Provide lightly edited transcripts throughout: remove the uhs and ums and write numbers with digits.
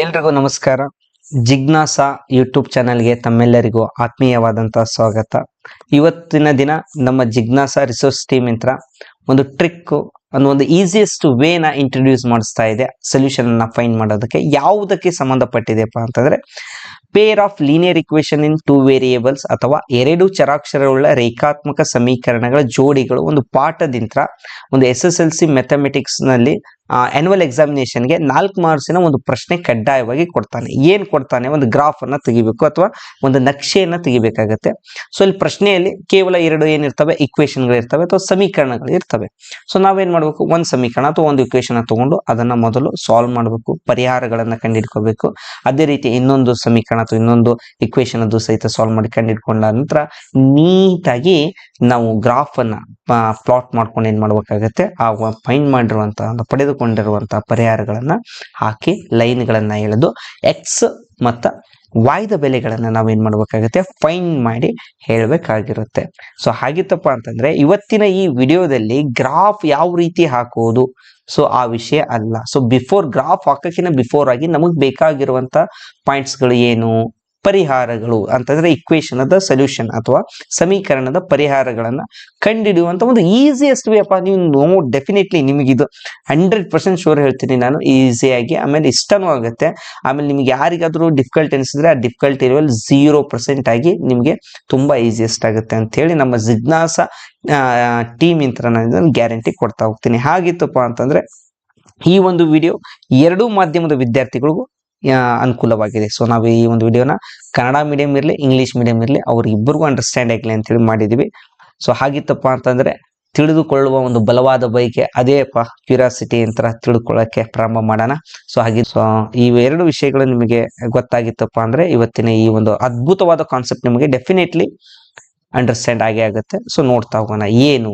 ಎಲ್ರಿಗೂ ನಮಸ್ಕಾರ. ಜಿಜ್ಞಾಸ ಯೂಟ್ಯೂಬ್ ಚಾನೆಲ್ಗೆ ತಮ್ಮೆಲ್ಲರಿಗೂ ಆತ್ಮೀಯವಾದಂತಹ ಸ್ವಾಗತ. ಇವತ್ತಿನ ದಿನ ನಮ್ಮ ಜಿಜ್ಞಾಸ ರಿಸೋರ್ಸ್ ಟೀಮ್ ಇಂತ್ರ ಒಂದು ಟ್ರಿಕ್ ಒಂದು ಈಸಿಯೆಸ್ಟ್ ವೇನ ಇಂಟ್ರೊಡ್ಯೂಸ್ ಮಾಡಿಸ್ತಾ ಇದೆ. ಸೊಲ್ಯೂಷನ್ ಅನ್ನ ಫೈಂಡ್ ಮಾಡೋದಕ್ಕೆ ಯಾವುದಕ್ಕೆ ಸಂಬಂಧಪಟ್ಟಿದೆಪ್ಪ ಅಂತಂದ್ರೆ pair of linear equation in two variables ಅಥವಾ ಎರಡು ಚರಾಕ್ಷರವುಳ್ಳ ರೇಖಾತ್ಮಕ ಸಮೀಕರಣಗಳ ಜೋಡಿಗಳು ಒಂದು ಪಾಠದಿಂದ ಒಂದು SSLC ಮ್ಯಾಥಮೆಟಿಕ್ಸ್ ನಲ್ಲಿ ಆನ್ಯುವಲ್ ಎಕ್ಸಾಮಿನೇಷನ್ಗೆ 4 ಮಾರ್ಕ್ಸಿನ ಒಂದು ಪ್ರಶ್ನೆ ಕಡ್ಡಾಯವಾಗಿ ಕೊಡ್ತಾನೆ. ಏನ್ ಕೊಡ್ತಾನೆ? ಒಂದು ಗ್ರಾಫ್ ಅನ್ನ ತೆಗಿಬೇಕು ಅಥವಾ ಒಂದು ನಕ್ಷೆಯನ್ನ ತೆಗಿಬೇಕಾಗತ್ತೆ. ಸೊ ಇಲ್ಲಿ ಪ್ರಶ್ನೆಯಲ್ಲಿ ಕೇವಲ ಎರಡು ಏನಿರ್ತವೆ, ಇಕ್ವೇಶನ್ಗಳು ಇರ್ತವೆ ಅಥವಾ ಸಮೀಕರಣಗಳು ಇರ್ತವೆ. ಸೊ ನಾವೇನ್ ಮಾಡ್ಬೇಕು, ಒಂದು ಸಮೀಕರಣ ಅಥವಾ ಒಂದು ಇಕ್ವೇಶನ್ ತಗೊಂಡು ಅದನ್ನ ಮೊದಲು ಸಾಲ್ವ್ ಮಾಡಬೇಕು, ಪರಿಹಾರಗಳನ್ನ ಕಂಡುಹಿಡ್ಕೋಬೇಕು. ಅದೇ ರೀತಿ ಇನ್ನೊಂದು ಸಮೀಕರಣ ಅಥವಾ ಇನ್ನೊಂದು ಇಕ್ವೇಶನ್ ಅದು ಸಹಿತ ಸಾಲ್ವ್ ಮಾಡಿ ಕಂಡುಹಿಡ್ಕೊಂಡ ನಂತರ ನೀಟಾಗಿ ನಾವು ಗ್ರಾಫ್ ಅನ್ನ ಪ್ಲಾಟ್ ಮಾಡ್ಕೊಂಡು ಏನ್ ಮಾಡ್ಬೇಕಾಗತ್ತೆ, ಆ ಫೈಂಡ್ ಮಾಡಿರುವಂತಹ ಪಡೆದುಕೊಂಡಿರುವಂತಹ ಪರಿಹಾರಗಳನ್ನ ಹಾಕಿ ಲೈನ್ಗಳನ್ನ ಎಳೆದು ಎಕ್ಸ್ ಮತ್ತ ವಾಯ್ದ ಬೆಲೆಗಳನ್ನ ನಾವೇನ್ ಮಾಡ್ಬೇಕಾಗತ್ತೆ, ಫೈಂಡ್ ಮಾಡಿ ಹೇಳ್ಬೇಕಾಗಿರುತ್ತೆ. ಸೊ ಹಾಗಿತ್ತಪ್ಪ ಅಂತಂದ್ರೆ ಇವತ್ತಿನ ಈ ವಿಡಿಯೋದಲ್ಲಿ ಗ್ರಾಫ್ ಯಾವ ರೀತಿ ಹಾಕೋದು ಸೊ ಆ ವಿಷಯ ಅಲ್ಲ. ಸೊ ಗ್ರಾಫ್ ಹಾಕಕ್ಕಿಂತ ಬಿಫೋರ್ ಆಗಿ ನಮಗ್ ಬೇಕಾಗಿರುವಂತ ಪಾಯಿಂಟ್ಸ್ಗಳು ಏನು, ಪರಿಹಾರಗಳು ಅಂತಂದ್ರೆ ಇಕ್ವೇಶನ್ ಅದ ಸೊಲ್ಯೂಷನ್ ಅಥವಾ ಸಮೀಕರಣದ ಪರಿಹಾರಗಳನ್ನ ಕಂಡುಹಿಡಿಯುವಂತ ಒಂದು ಈಸಿಯೆಸ್ಟ್ ವೇ ಅಪ್ಪ. ನೀವು ಡೆಫಿನೆಟ್ಲಿ ನಿಮಗೆ ಇದು 100% ಶೋರ್ ಹೇಳ್ತೀನಿ ನಾನು, ಈಸಿಯಾಗಿ, ಆಮೇಲೆ ಇಷ್ಟನೂ ಆಗುತ್ತೆ. ಆಮೇಲೆ ನಿಮ್ಗೆ ಯಾರಿಗಾದ್ರೂ ಡಿಫಿಕಲ್ಟ್ ಅನಿಸಿದ್ರೆ ಆ ಡಿಫಿಕಲ್ಟಿ ಲೆವೆಲ್ 0% ಆಗಿ ನಿಮ್ಗೆ ತುಂಬಾ ಈಸಿಯೆಸ್ಟ್ ಆಗುತ್ತೆ ಅಂತ ಹೇಳಿ ನಮ್ಮ ಜಿಜ್ಞಾಸ ಟೀಮ್ ಇಂತ್ರ ನಾನು ಗ್ಯಾರಂಟಿ ಕೊಡ್ತಾ ಹೋಗ್ತೀನಿ. ಹಾಗಿತ್ತಪ್ಪ ಅಂತಂದ್ರೆ ಈ ಒಂದು ವಿಡಿಯೋ ಎರಡೂ ಮಾಧ್ಯಮದ ವಿದ್ಯಾರ್ಥಿಗಳಿಗೂ ಅನುಕೂಲವಾಗಿದೆ. ಸೊ ನಾವು ಈ ಒಂದು ವಿಡಿಯೋನ ಕನ್ನಡ ಮೀಡಿಯಂ ಇರಲಿ ಇಂಗ್ಲಿಷ್ ಮೀಡಿಯಂ ಇರಲಿ ಅವ್ರಿಗಿಬ್ಬರಿಗೂ ಅಂಡರ್ಸ್ಟ್ಯಾಂಡ್ ಆಗಲಿ ಅಂತ ಹೇಳಿ ಮಾಡಿದೀವಿ. ಸೊ ಹಾಗಿತ್ತಪ್ಪ ಅಂತಂದ್ರೆ ತಿಳಿದುಕೊಳ್ಳುವ ಒಂದು ಬಲವಾದ ಬಯಕೆ, ಅದೇಪ್ಪ ಕ್ಯೂರಿಯಾಸಿಟಿ ಅಂತ ತಿಳ್ಕೊಳ್ಳಕ್ಕೆ ಪ್ರಾರಂಭ ಮಾಡೋಣ. ಸೊ ಈ ಎರಡು ವಿಷಯಗಳು ನಿಮಗೆ ಗೊತ್ತಾಗಿತ್ತಪ್ಪ ಅಂದ್ರೆ ಇವತ್ತಿನ ಈ ಒಂದು ಅದ್ಭುತವಾದ ಕಾನ್ಸೆಪ್ಟ್ ನಿಮಗೆ ಡೆಫಿನೆಟ್ಲಿ ಅಂಡರ್ಸ್ಟ್ಯಾಂಡ್ ಆಗೇ ಆಗುತ್ತೆ. ಸೊ ನೋಡ್ತಾ ಹೋಗೋಣ ಏನು.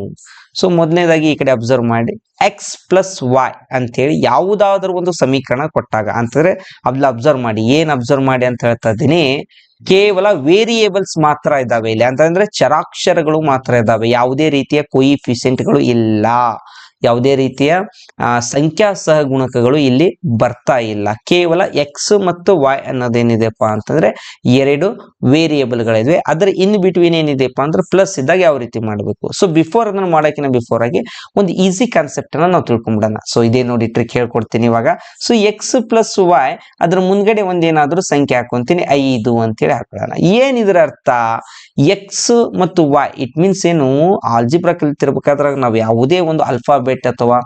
ಸೊ ಮೊದಲನೇದಾಗಿ ಈ ಕಡೆ ಅಬ್ಸರ್ವ್ ಮಾಡಿ, ಎಕ್ಸ್ ಪ್ಲಸ್ ವೈ ಅಂತೇಳಿ ಯಾವುದಾದ್ರೂ ಒಂದು ಸಮೀಕರಣ ಕೊಟ್ಟಾಗ ಅಂತಂದ್ರೆ ಅಲ್ಲಿ ಅಬ್ಸರ್ವ್ ಮಾಡಿ, ಏನ್ ಅಬ್ಸರ್ವ್ ಮಾಡಿ ಅಂತ ಹೇಳ್ತಾ ಇದ್ದೀನಿ, ಕೇವಲ ವೇರಿಯೇಬಲ್ಸ್ ಮಾತ್ರ ಇದಾವೆ ಇಲ್ಲಿ, ಅಂತಂದ್ರೆ ಚರಾಕ್ಷರಗಳು ಮಾತ್ರ ಇದಾವೆ, ಯಾವುದೇ ರೀತಿಯ ಕೊಯಿಫಿಷಿಯಂಟ್ಗಳು ಇಲ್ಲ, ಯಾವುದೇ ರೀತಿಯ ಸಂಖ್ಯಾ ಸಹಗುಣಕಗಳು ಇಲ್ಲಿ ಬರ್ತಾ ಇಲ್ಲ. ಕೇವಲ ಎಕ್ಸ್ ಮತ್ತು ವೈ ಅನ್ನೋದೇನಿದೆಪ್ಪ ಅಂತಂದ್ರೆ ಎರಡು ವೇರಿಯೇಬಲ್ಗಳಿವೆ. ಅದರ ಇನ್ ಬಿಟ್ವೀನ್ ಏನಿದೆಪ್ಪ ಅಂದ್ರೆ ಪ್ಲಸ್ ಇದ್ದಾಗ ಯಾವ ರೀತಿ ಮಾಡಬೇಕು. ಸೊ ಅದನ್ನ ಮಾಡೋಕಿನ ಬಿಫೋರ್ ಆಗಿ ಒಂದು ಈಸಿ ಕಾನ್ಸೆಪ್ಟ್ ಅನ್ನ ನಾವು ತಿಳ್ಕೊಂಡ್ಬಿಡೋಣ. ಸೊ ಇದೇ ನೋಡಿ ಟ್ರಿಕ್ ಹೇಳ್ಕೊಡ್ತೀನಿ ಇವಾಗ. ಸೊ ಎಕ್ಸ್ ಪ್ಲಸ್ ವೈ ಅದ್ರ ಮುಂದ್ಗಡೆ ಒಂದೇನಾದ್ರೂ ಸಂಖ್ಯೆ ಹಾಕೊಂತೀನಿ, 5 ಅಂತೇಳಿ ಹಾಕೊಳ್ಳೋಣ. ಏನಿದ್ರ ಅರ್ಥ, ಎಕ್ಸ್ ಮತ್ತು ವೈ ಇಟ್ ಮೀನ್ಸ್ ಏನು, ಆಲ್ಜಿಬ್ರಾ ಕಲಿತಿರ್ಬೇಕಾದ್ರೆ ನಾವು ಯಾವುದೇ ಒಂದು ಅಲ್ಫಾಬೆಟ್ ಅಥವಾ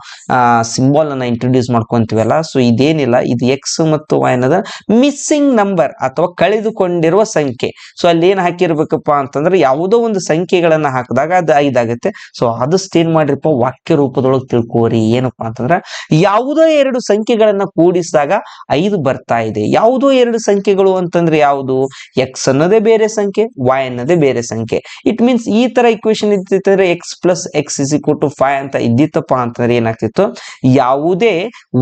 ಸಿಂಬಲ್ ಅನ್ನ ಇಂಟ್ರೊಡ್ಯೂಸ್ ಮಾಡ್ಕೊಂತೀವಲ್ಲ, ಸೊ ಇದೇನಿಲ್ಲ, ಇದು ಎಕ್ಸ್ ಮತ್ತು ವೈ ಅನ್ನೋದ ಮಿಸ್ಸಿಂಗ್ ನಂಬರ್ ಅಥವಾ ಕಳೆದುಕೊಂಡಿರುವ ಸಂಖ್ಯೆ. ಸೊ ಅಲ್ಲಿ ಏನ್ ಹಾಕಿರ್ಬೇಕಪ್ಪ ಅಂತಂದ್ರೆ ಯಾವುದೋ ಒಂದು ಸಂಖ್ಯೆಗಳನ್ನ ಹಾಕಿದಾಗ ಅದು 5 ಆಗುತ್ತೆ. ಸೊ ಆದಷ್ಟು ಏನ್ ಮಾಡಿರಪ್ಪ, ವಾಕ್ಯ ರೂಪದೊಳಗೆ ತಿಳ್ಕೋರಿ. ಏನಪ್ಪಾ ಅಂತಂದ್ರೆ ಯಾವುದೋ ಎರಡು ಸಂಖ್ಯೆಗಳನ್ನ ಕೂಡಿಸಿದಾಗ 5 ಬರ್ತಾ ಇದೆ. ಯಾವುದೋ ಎರಡು ಸಂಖ್ಯೆಗಳು ಅಂತಂದ್ರೆ ಯಾವುದು, ಎಕ್ಸ್ ಅನ್ನೋದೇ ಬೇರೆ ಸಂಖ್ಯೆ, ವೈ ಅನ್ನೋದೇ ಬೇರೆ ಸಂಖ್ಯೆ. ಇಟ್ ಮೀನ್ಸ್ ಈ ತರ ಇಕ್ವೇಶನ್ ಇದ್ದಿತ್ತಂದ್ರೆ x plus x is equal to 5 ಅಂತ ಇದ್ದಿತ್ತಪ್ಪ ಅಂತಂದ್ರೆ ಏನಾಗ್ತಿತ್ತು, ಯಾವುದೇ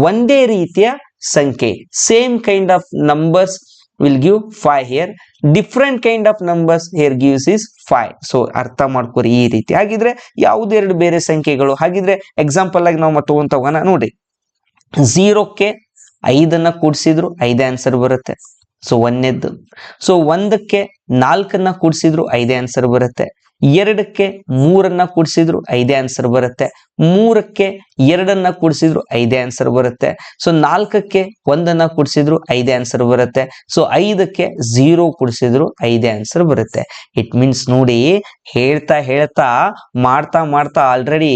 ಒಂದೇ ರೀತಿಯ ಸಂಖ್ಯೆ, same kind of numbers will give 5 here, different kind of numbers here gives is 5. So ಅರ್ಥ ಮಾಡ್ಕೊರಿ ಈ ರೀತಿ. ಹಾಗಿದ್ರೆ ಯಾವುದೆರಡು ಬೇರೆ ಸಂಖ್ಯೆಗಳು, ಹಾಗಿದ್ರೆ ಎಕ್ಸಾಂಪಲ್ ಆಗಿ ನಾವು ತಗೋಣ ನೋಡಿ, 0ಕ್ಕೆ 5 ಕೂಡಿಸಿದ್ರು 5 ಆನ್ಸರ್ ಬರುತ್ತೆ. ಸೊ ಒಂದನೇದ್ದು. ಸೊ 1ಕ್ಕೆ 4 ಕೂಡಿಸಿದ್ರು 5 ಆನ್ಸರ್ ಬರುತ್ತೆ. 2ಕ್ಕೆ 3 ಕೂಡಿಸಿದ್ರು 5 ಆನ್ಸರ್ ಬರುತ್ತೆ. 3ಕ್ಕೆ 2 ಕೂಡಿಸಿದ್ರು 5 ಆನ್ಸರ್ ಬರುತ್ತೆ. ಸೊ 4ಕ್ಕೆ 1 ಕೂಡಿಸಿದ್ರು 5 ಆನ್ಸರ್ ಬರುತ್ತೆ. ಸೊ 5ಕ್ಕೆ 0 ಕೂಡಿಸಿದ್ರು 5 ಆನ್ಸರ್ ಬರುತ್ತೆ. ಇಟ್ ಮೀನ್ಸ್ ನೋಡಿ, ಹೇಳ್ತಾ ಮಾಡ್ತಾ ಆಲ್ರೆಡಿ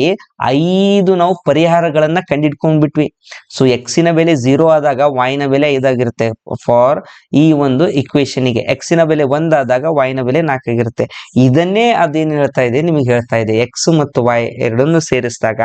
5 ನಾವು ಪರಿಹಾರಗಳನ್ನ ಕಂಡಿಡ್ಕೊಂಡ್ಬಿಟ್ವಿ. ಸೊ ಎಕ್ಸಿನ ಬೆಲೆ 0 ಆದಾಗ ವೈನ ಬೆಲೆ 5 ಆಗಿರುತ್ತೆ ಫಾರ್ ಈ ಒಂದು ಇಕ್ವೇಶನ್ಗೆ. ಎಕ್ಸಿನ ಬೆಲೆ 1 ಆದಾಗ ವೈನ ಬೆಲೆ 4 ಆಗಿರುತ್ತೆ. ಇದನ್ನೇ ಅದೇನು ಹೇಳ್ತಾ ಇದೆ, ನಿಮಗೆ ಹೇಳ್ತಾ ಇದೆ, ಎಕ್ಸ್ ಮತ್ತು ವೈ ಎರಡನ್ನು ಸೇರಿಸಿದಾಗ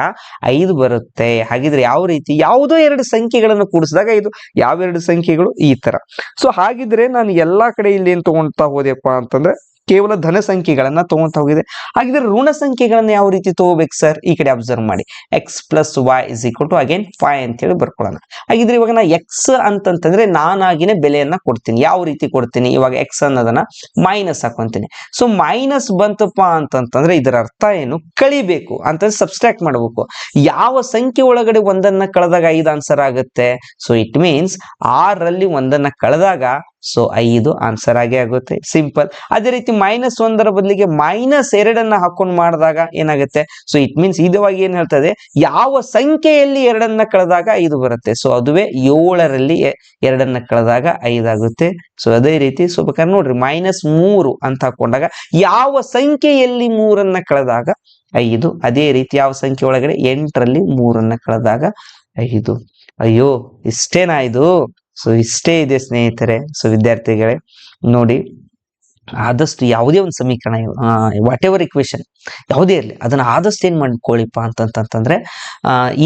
5 ಬರುತ್ತೆ. ಹಾಗಿದ್ರೆ ಯಾವ ರೀತಿ, ಯಾವುದೋ ಎರಡು ಸಂಖ್ಯೆಗಳನ್ನು ಕೂಡಿಸಿದಾಗ 5, ಯಾವೆರಡು ಸಂಖ್ಯೆಗಳು, ಈ ತರ. ಸೊ ಹಾಗಿದ್ರೆ ನಾನು ಎಲ್ಲಾ ಕಡೆ ಇಲ್ಲಿ ಏನ್ ತಗೊಂತಾ ಹೋದೆಪ್ಪ ಅಂತಂದ್ರೆ ಕೇವಲ ಧನ ಸಂಖ್ಯೆಗಳನ್ನ ತಗೊಂತ ಹೋಗಿದೆ. ಹಾಗಿದ್ರೆ ಋಣ ಸಂಖ್ಯೆಗಳನ್ನ ಯಾವ ರೀತಿ ತಗೋಬೇಕು ಸರ್? ಈ ಕಡೆ ಅಬ್ಸರ್ವ್ ಮಾಡಿ. X plus y is equal to again 5 ಅಂತೇಳಿ ಬರ್ಕೊಳ್ಳೋಣ. ಹಾಗಿದ್ರೆ ಇವಾಗ ನಾ ಎಕ್ಸ್ ಅಂತಂತಂದ್ರೆ ನಾನಾಗಿನೇ ಬೆಲೆಯನ್ನ ಕೊಡ್ತೀನಿ. ಯಾವ ರೀತಿ ಕೊಡ್ತೀನಿ? ಇವಾಗ ಎಕ್ಸ್ ಅನ್ನೋದನ್ನ ಮೈನಸ್ ಹಾಕೊಂತೀನಿ. ಸೊ ಮೈನಸ್ ಬಂತಪ್ಪ ಅಂತಂತಂದ್ರೆ ಇದರ ಅರ್ಥ ಏನು? ಕಳಿಬೇಕು ಅಂತ ಸಬ್ಸ್ಟ್ರಾಕ್ಟ್ ಮಾಡಬೇಕು. ಯಾವ ಸಂಖ್ಯೆ ಒಳಗಡೆ ಒಂದನ್ನ ಕಳೆದಾಗ 5 ಆನ್ಸರ್ ಆಗುತ್ತೆ? ಸೊ ಇಟ್ ಮೀನ್ಸ್ 6ರಲ್ಲಿ ಒಂದನ್ನ ಕಳೆದಾಗ ಸೊ 5 ಆನ್ಸರ್ ಆಗೇ ಆಗುತ್ತೆ. ಸಿಂಪಲ್. ಅದೇ ರೀತಿ -1 ಬದಲಿಗೆ -2 ಹಾಕೊಂಡು ಮಾಡಿದಾಗ ಏನಾಗುತ್ತೆ? ಸೊ ಇಟ್ ಮೀನ್ಸ್ ಇದುವಾಗಿ ಏನ್ ಹೇಳ್ತದೆ? ಯಾವ ಸಂಖ್ಯೆಯಲ್ಲಿ 2 ಕಳೆದಾಗ 5 ಬರುತ್ತೆ? ಸೊ ಅದುವೇ 7ರಲ್ಲಿ 2 ಕಳೆದಾಗ 5 ಆಗುತ್ತೆ. ಸೊ ಅದೇ ರೀತಿ ಸೊ ಬೇಕಾದ್ರೆ ನೋಡ್ರಿ -3 ಅಂತ ಹಾಕೊಂಡಾಗ ಯಾವ ಸಂಖ್ಯೆಯಲ್ಲಿ 3 ಕಳೆದಾಗ 5? ಅದೇ ರೀತಿ ಯಾವ ಸಂಖ್ಯೆ ಒಳಗಡೆ 8ರಲ್ಲಿ 3 ಕಳೆದಾಗ 5? ಅಯ್ಯೋ ಇಷ್ಟೇನಾ ಇದು? ಸೊ ಇಷ್ಟೇ ಇದೆ ಸ್ನೇಹಿತರೆ. ಸೊ ವಿದ್ಯಾರ್ಥಿಗಳೇ ನೋಡಿ, ಆದಷ್ಟು ಯಾವುದೇ ಒಂದು ಸಮೀಕರಣ ವಾಟ್ ಎವರ್ ಇಕ್ವೇಶನ್ ಯಾವುದೇ ಇರಲಿ ಅದನ್ನ ಆದಷ್ಟು ಏನ್ ಮಾಡ್ಕೊಳ್ಳಿಪ್ಪ ಅಂತಂತಂದ್ರೆ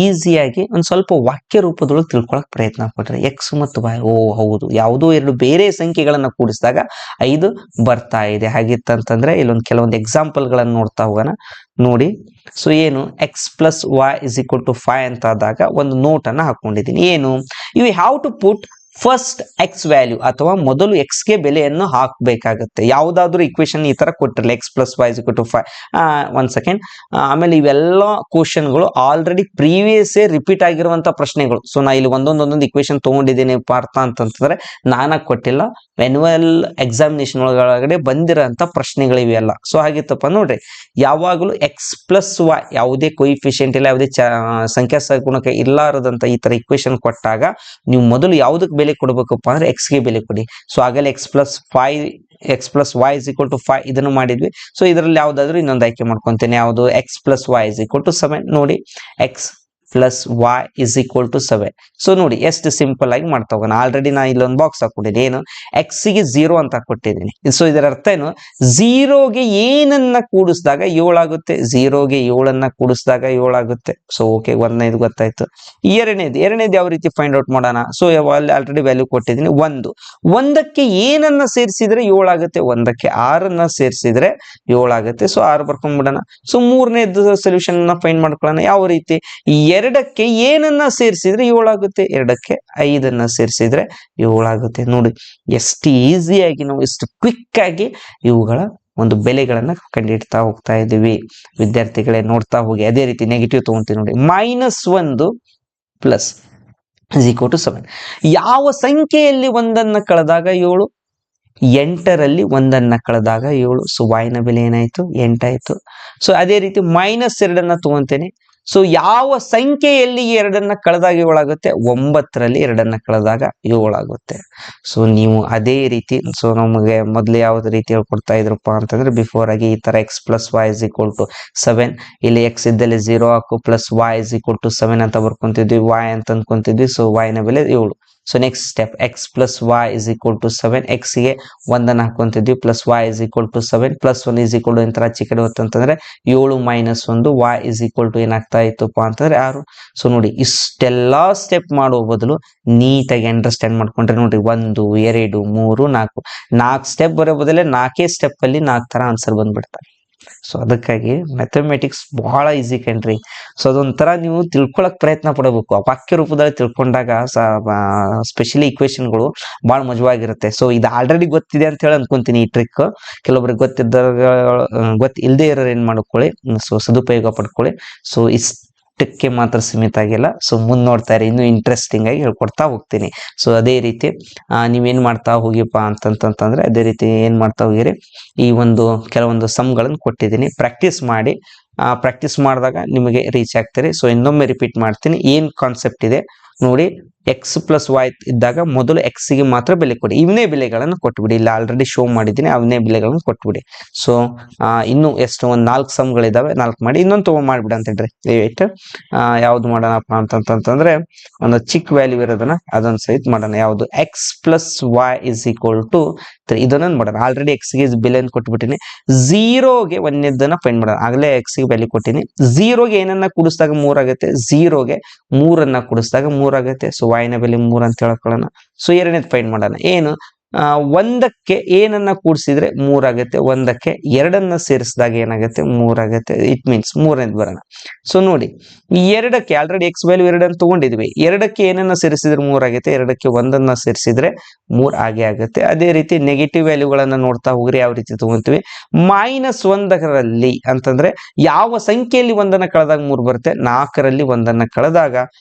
ಈಸಿಯಾಗಿ ಒಂದು ಸ್ವಲ್ಪ ವಾಕ್ಯ ರೂಪದೊಳಗೆ ತಿಳ್ಕೊಳಕ್ ಪ್ರಯತ್ನ ಪಡ್ರಿ. ಎಕ್ಸ್ ಮತ್ತು ವೈ, ಓ ಹೌದು, ಯಾವುದೋ ಎರಡು ಬೇರೆ ಸಂಖ್ಯೆಗಳನ್ನ ಕೂಡಿಸಿದಾಗ 5 ಬರ್ತಾ ಇದೆ. ಹಾಗಿತ್ತಂತಂದ್ರೆ ಇಲ್ಲೊಂದು ಕೆಲವೊಂದು ಎಕ್ಸಾಂಪಲ್ಗಳನ್ನ ನೋಡ್ತಾ ಹೋಗೋಣ. ನೋಡಿ, ಸೊ ಏನು x plus y is equal to 5 ಅಂತ ಆದಾಗ ಒಂದು ನೋಟ್ ಅನ್ನ ಹಾಕೊಂಡಿದ್ದೀನಿ. ಏನು? You have to put first x value ಅಥವಾ ಮೊದಲು ಎಕ್ಸ್ ಗೆ ಬೆಲೆಯನ್ನು ಹಾಕಬೇಕಾಗುತ್ತೆ. ಯಾವುದಾದ್ರೂ ಇಕ್ವೇಶನ್ ಈ ತರ ಕೊಟ್ಟಿರಲಿ, x plus y is equal to 5. ಒಂದ್ ಸೆಕೆಂಡ್. ಆಮೇಲೆ ಇವೆಲ್ಲ ಕ್ವಶನ್ಗಳು ಆಲ್ರೆಡಿ ಪ್ರೀವಿಯಸ್ ರಿಪೀಟ್ ಆಗಿರುವಂತ ಪ್ರಶ್ನೆಗಳು. ಸೊ ನಾ ಇಲ್ಲಿ ಒಂದೊಂದೊಂದೊಂದು ಇಕ್ವೇಶನ್ ತಗೊಂಡಿದ್ದೀನಿ ಪಾರ್ಥ ಅಂತಂತಂದ್ರೆ ನಾನಾಗಿ ಕೊಟ್ಟಿಲ್ಲ, ಆನ್ಯುವಲ್ ಎಕ್ಸಾಮಿನೇಷನ್ ಒಳಗಡೆ ಬಂದಿರೋಂಥ ಪ್ರಶ್ನೆಗಳು ಇವೆಲ್ಲ. ಸೊ ಹಾಗಿತ್ತಪ್ಪ ನೋಡ್ರಿ, ಯಾವಾಗಲೂ ಎಕ್ಸ್ ಪ್ಲಸ್ ವೈ ಯಾವುದೇ ಕೊಯಿಫಿಷಿಯಂಟ್ ಇಲ್ಲ, ಯಾವುದೇ ಸಂಖ್ಯಾ ಸಹಗುಣಕ ಇಲ್ಲಾರದಂತ ಈ ತರ ಇಕ್ವೇಶನ್ ಕೊಟ್ಟಾಗ ನೀವು ಮೊದಲು ಯಾವುದಕ್ಕೆ ಬೆಲೆ ಕೊಡಬೇಕಪ್ಪ ಅಂದ್ರೆ ಎಕ್ಸ್ ಗೆ ಬೆಲೆ ಕೊಡಿ. ಸೊ ಆಗಲೇ x plus y is equal to 5 ಇದನ್ನು ಮಾಡಿದ್ವಿ. ಸೊ ಇದರಲ್ಲಿ ಯಾವ್ದಾದ್ರು ಇನ್ನೊಂದು ಆಯ್ಕೆ ಮಾಡ್ಕೊಂತೇನೆ. ಯಾವುದು? X plus y is equal to 7. ನೋಡಿ, x plus y is equal to 7. So ನೋಡಿ ಎಷ್ಟು ಸಿಂಪಲ್ ಆಗಿ ಮಾಡ್ತಾ ಹೋಗೋಣ. ಆಲ್ರೆಡಿ ನಾ ಇಲ್ಲೊಂದು ಬಾಕ್ಸ್ ಹಾಕೊಂಡಿದ್ದೀನಿ. ಏನು? ಎಕ್ಸ್ ಗೆ 0 ಅಂತ ಕೊಟ್ಟಿದ್ದೀನಿ. ಸೊ ಇದರ ಅರ್ಥ ಏನು? 0ಗೆ ಏನನ್ನ ಕೂಡಿಸಿದಾಗ 7 ಆಗುತ್ತೆ. 0ಗೆ 7 ಕೂಡಿಸಿದಾಗ 7 ಆಗುತ್ತೆ. ಸೊ ಓಕೆ, ಒಂದನೇದು ಗೊತ್ತಾಯ್ತು. ಎರಡನೇದು ಯಾವ ರೀತಿ ಫೈಂಡ್ ಔಟ್ ಮಾಡೋಣ? ಸೊ ಅಲ್ಲಿ ಆಲ್ರೆಡಿ ವ್ಯಾಲ್ಯೂ ಕೊಟ್ಟಿದ್ದೀನಿ. 1ಕ್ಕೆ ಏನನ್ನ ಸೇರಿಸಿದ್ರೆ 7 ಆಗುತ್ತೆ? 1ಕ್ಕೆ 6 ಸೇರಿಸಿದ್ರೆ 7 ಆಗುತ್ತೆ. ಸೊ 6 ಬರ್ಕೊಂಡ್ಬಿಡೋಣ. ಸೊ ಮೂರನೇದು ಸೊಲ್ಯೂಷನ್ ಫೈಂಡ್ ಮಾಡ್ಕೊಳ್ಳೋಣ. ಯಾವ ರೀತಿ? 2ಕ್ಕೆ ಏನನ್ನ ಸೇರಿಸಿದ್ರೆ 7 ಆಗುತ್ತೆ? 2ಕ್ಕೆ 5 ಸೇರಿಸಿದ್ರೆ 7 ಆಗುತ್ತೆ. ನೋಡಿ ಎಷ್ಟು ಈಸಿಯಾಗಿ ನಾವು ಎಷ್ಟು ಕ್ವಿಕ್ ಆಗಿ ಇವುಗಳ ಒಂದು ಬೆಲೆಗಳನ್ನ ಕಂಡುಹಿಡ್ತಾ ಹೋಗ್ತಾ ಇದ್ದೀವಿ. ವಿದ್ಯಾರ್ಥಿಗಳೇ ನೋಡ್ತಾ ಹೋಗಿ. ಅದೇ ರೀತಿ ನೆಗೆಟಿವ್ ತಗೊಂತೀವಿ ನೋಡಿ. -1 ಪ್ಲಸ್ ಇಸ್ ಈಕ್ವಲ್ ಟು 7. ಯಾವ ಸಂಖ್ಯೆಯಲ್ಲಿ ಒಂದನ್ನ ಕಳೆದಾಗ 7? 8ರಲ್ಲಿ ಒಂದನ್ನ ಕಳೆದಾಗ 7. ಸೊ ವಾಯ್ನ ಬೆಲೆ ಏನಾಯ್ತು? 8 ಆಯ್ತು. ಸೊ ಅದೇ ರೀತಿ -2 ತಗೊಂತೇನೆ. ಸೊ ಯಾವ ಸಂಖ್ಯೆಯಲ್ಲಿ 2 ಕಳೆದಾಗ 7 ಆಗುತ್ತೆ? 9ರಲ್ಲಿ 2 ಕಳೆದಾಗ 7 ಆಗುತ್ತೆ. ಸೊ ನೀವು ಅದೇ ರೀತಿ ಸೊ ನಮಗೆ ಮೊದಲು ಯಾವ್ದು ರೀತಿ ಹೇಳ್ಕೊಡ್ತಾ ಇದ್ರಪ್ಪ ಅಂತಂದ್ರೆ ಬಿಫೋರ್ ಆಗಿ ಈ ತರ x plus y is equal to 7, ಇಲ್ಲಿ ಎಕ್ಸ್ ಇದ್ದಲ್ಲಿ 0 ಹಾಕು plus y is equal to 7 ಅಂತ ಬರ್ಕೊಂತಿದ್ವಿ, ವೈ ಅಂತ ಅನ್ಕೊಂತಿದ್ವಿ. ಸೊ ವೈನ ಬೆಲೆ 7. So next step x plus y is equal to 7, ಎಕ್ಸ್ಗೆ 1 ಹಾಕೊಂತಿದ್ವಿ plus y is equal to 7 plus 1 is equal to ಎಂತರ ಆಚೆ ಕಡೆ ಹೊತ್ತಂತಂದ್ರೆ 7 minus 1 y is equal to ಏನಾಗ್ತಾ ಇತ್ತಪ್ಪ ಅಂತಂದ್ರೆ 6. ಸೊ ನೋಡಿ ಇಷ್ಟೆಲ್ಲಾ ಸ್ಟೆಪ್ ಮಾಡುವ ಬದಲು ನೀಟಾಗಿ ಅಂಡರ್ಸ್ಟ್ಯಾಂಡ್ ಮಾಡ್ಕೊಂಡ್ರೆ ನೋಡ್ರಿ 1 2 3 4 ಸ್ಟೆಪ್ ಬರೋ ಬದಲೇ 4 ಸ್ಟೆಪ್ ಅಲ್ಲಿ 4 ತರ ಆನ್ಸರ್ ಬಂದ್ಬಿಡ್ತಾರೆ. ಸೊ ಅದಕ್ಕಾಗಿ ಮ್ಯಾಥಮೆಟಿಕ್ಸ್ ಬಹಳ ಈಸಿ ಕಣ್ರಿ. ಸೊ ಅದೊಂಥರ ನೀವು ತಿಳ್ಕೊಳಕ್ ಪ್ರಯತ್ನ ಪಡಬೇಕು. ಆ ವಾಕ್ಯ ರೂಪದಲ್ಲಿ ತಿಳ್ಕೊಂಡಾಗ ಸ್ಪೆಷಲಿ ಇಕ್ವೇಶನ್ಗಳು ಬಹಳ ಮಜವಾಗಿರುತ್ತೆ. ಸೊ ಇದು ಆಲ್ರೆಡಿ ಗೊತ್ತಿದೆ ಅಂತ ಹೇಳಿ ಅನ್ಕೊಂತೀನಿ ಈ ಟ್ರಿಕ್. ಕೆಲವೊಬ್ರಿಗೆ ಗೊತ್ತಿಲ್ಲದೆ ಇರೋರು ಏನ್ ಮಾಡ್ಕೊಳ್ಳಿ, ಸೊ ಸದುಪಯೋಗ ಪಡ್ಕೊಳ್ಳಿ. ಸೊ ಇಷ್ಟಕ್ಕೆ ಮಾತ್ರ ಸೀಮಿತ ಆಗಿಲ್ಲ. ಸೊ ಮುಂದೆ ನೋಡ್ತಾ ಇರಿ, ಇನ್ನೂ ಇಂಟ್ರೆಸ್ಟಿಂಗ್ ಆಗಿ ಹೇಳ್ಕೊಡ್ತಾ ಹೋಗ್ತೀನಿ. ಸೊ ಅದೇ ರೀತಿ ನೀವೇನ್ ಮಾಡ್ತಾ ಹೋಗಿಪ್ಪ ಅಂತಂತಂದ್ರೆ ಅದೇ ರೀತಿ ಏನ್ ಮಾಡ್ತಾ ಹೋಗಿರಿ, ಈ ಒಂದು ಕೆಲವೊಂದು ಸಮ್ಗಳನ್ನು ಕೊಟ್ಟಿದ್ದೀನಿ, ಪ್ರಾಕ್ಟೀಸ್ ಮಾಡಿ. ಪ್ರಾಕ್ಟೀಸ್ ಮಾಡಿದಾಗ ನಿಮಗೆ ರೀಚ್ ಆಗ್ತೀರಿ. ಸೊ ಇನ್ನೊಮ್ಮೆ ರಿಪೀಟ್ ಮಾಡ್ತೀನಿ. ಏನ್ ಕಾನ್ಸೆಪ್ಟ್ ಇದೆ ನೋಡಿ, ಎಕ್ಸ್ ಪ್ಲಸ್ ವೈ ಇದ್ದಾಗ ಮೊದಲು ಎಕ್ಸ್ ಗೆ ಮಾತ್ರ ಬೆಲೆ ಕೊಡಿ, ಇವನೇ ಬೆಲೆಗಳನ್ನು ಕೊಟ್ಬಿಡಿ. ಇಲ್ಲ ಆಲ್ರೆಡಿ ಶೋ ಮಾಡಿದ್ದೀನಿ, ಅವನೇ ಬೆಲೆಗಳನ್ನು ಕೊಟ್ಬಿಡಿ. ಸೊ ಇನ್ನು ಎಷ್ಟು ಒಂದು 4 ಸಮ್ಗಳಿದಾವೆ, 4 ಮಾಡಿ ಇನ್ನೊಂದು ತಗೊಂಡ್ ಮಾಡ್ಬಿಡಿ ಅಂತ ಹೇಳ್ರಿ. ವೇಟ್ ಯಾವ್ದು ಮಾಡೋಣಪ್ಪ ಅಂತಂತಂದ್ರೆ ಒಂದು ಚಿಕ್ಕ ವ್ಯಾಲ್ಯೂ ಇರೋದನ್ನ ಅದೊಂದು ಸಹಿತ ಮಾಡೋಣ. ಯಾವ್ದು? X plus y is equal to 3 ಇದನ್ನ ಮಾಡೋಣ. ಆಲ್ರೆಡಿ ಎಕ್ಸ್ ಗೆ ಬೆಲೆಯನ್ನು ಕೊಟ್ಬಿಟ್ಟಿನಿ. 0ಗೆ ಒಂದನೇದನ್ನ ಫೈಂಡ್ ಮಾಡೋಣ. ಆಗಲೇ ಎಕ್ಸ್ ಗೆ ಬೆಲೆ ಕೊಟ್ಟಿನಿ. 0ಗೆ ಏನನ್ನ ಕೂಡಿಸಿದಾಗ 3 ಆಗುತ್ತೆ, 0ಗೆ 3 ಕೂಡಿಸಿದಾಗ 3 ಆಗುತ್ತೆ. ಸೊ ವೈನ ಬೆಲೆ 3 ಅಂತ ಹೇಳ್ಕೊಳ್ಳೋಣ. ಸೊ ಎರಡನೇದು ಫೈಂಡ್ ಮಾಡೋಣ. ಏನು? ಒಂದಕ್ಕೆ ಏನನ್ನ ಕೂಡಿಸಿದ್ರೆ 3 ಆಗುತ್ತೆ, ಒಂದಕ್ಕೆ ಎರಡನ್ನ ಸೇರಿಸಿದಾಗ ಏನಾಗುತ್ತೆ 3 ಆಗುತ್ತೆ. ಇಟ್ ಮೀನ್ಸ್ ಮೂರನೇದು ಬರೋಣ. ಸೊ ನೋಡಿ, ಈ ಎರಡಕ್ಕೆ ಆಲ್ರೆಡಿ ಎಕ್ಸ್ ವ್ಯಾಲ್ಯೂ 2 ತಗೊಂಡಿದ್ವಿ, ಎರಡಕ್ಕೆ ಏನನ್ನ ಸೇರಿಸಿದ್ರೆ 3 ಆಗುತ್ತೆ, ಎರಡಕ್ಕೆ ಒಂದನ್ನ ಸೇರಿಸಿದ್ರೆ 3 ಆಗೇ ಆಗುತ್ತೆ. ಅದೇ ರೀತಿ ನೆಗೆಟಿವ್ ವ್ಯಾಲ್ಯೂಗಳನ್ನ ನೋಡ್ತಾ ಹೋಗ್ರಿ ಯಾವ ರೀತಿ ತಗೊಂತೀವಿ. -1ರಲ್ಲಿ ಅಂತಂದ್ರೆ ಯಾವ ಸಂಖ್ಯೆಯಲ್ಲಿ ಒಂದನ್ನ ಕಳೆದಾಗ 3 ಬರುತ್ತೆ, 4ರಲ್ಲಿ ಒಂದನ್ನ ಕಳೆದಾಗ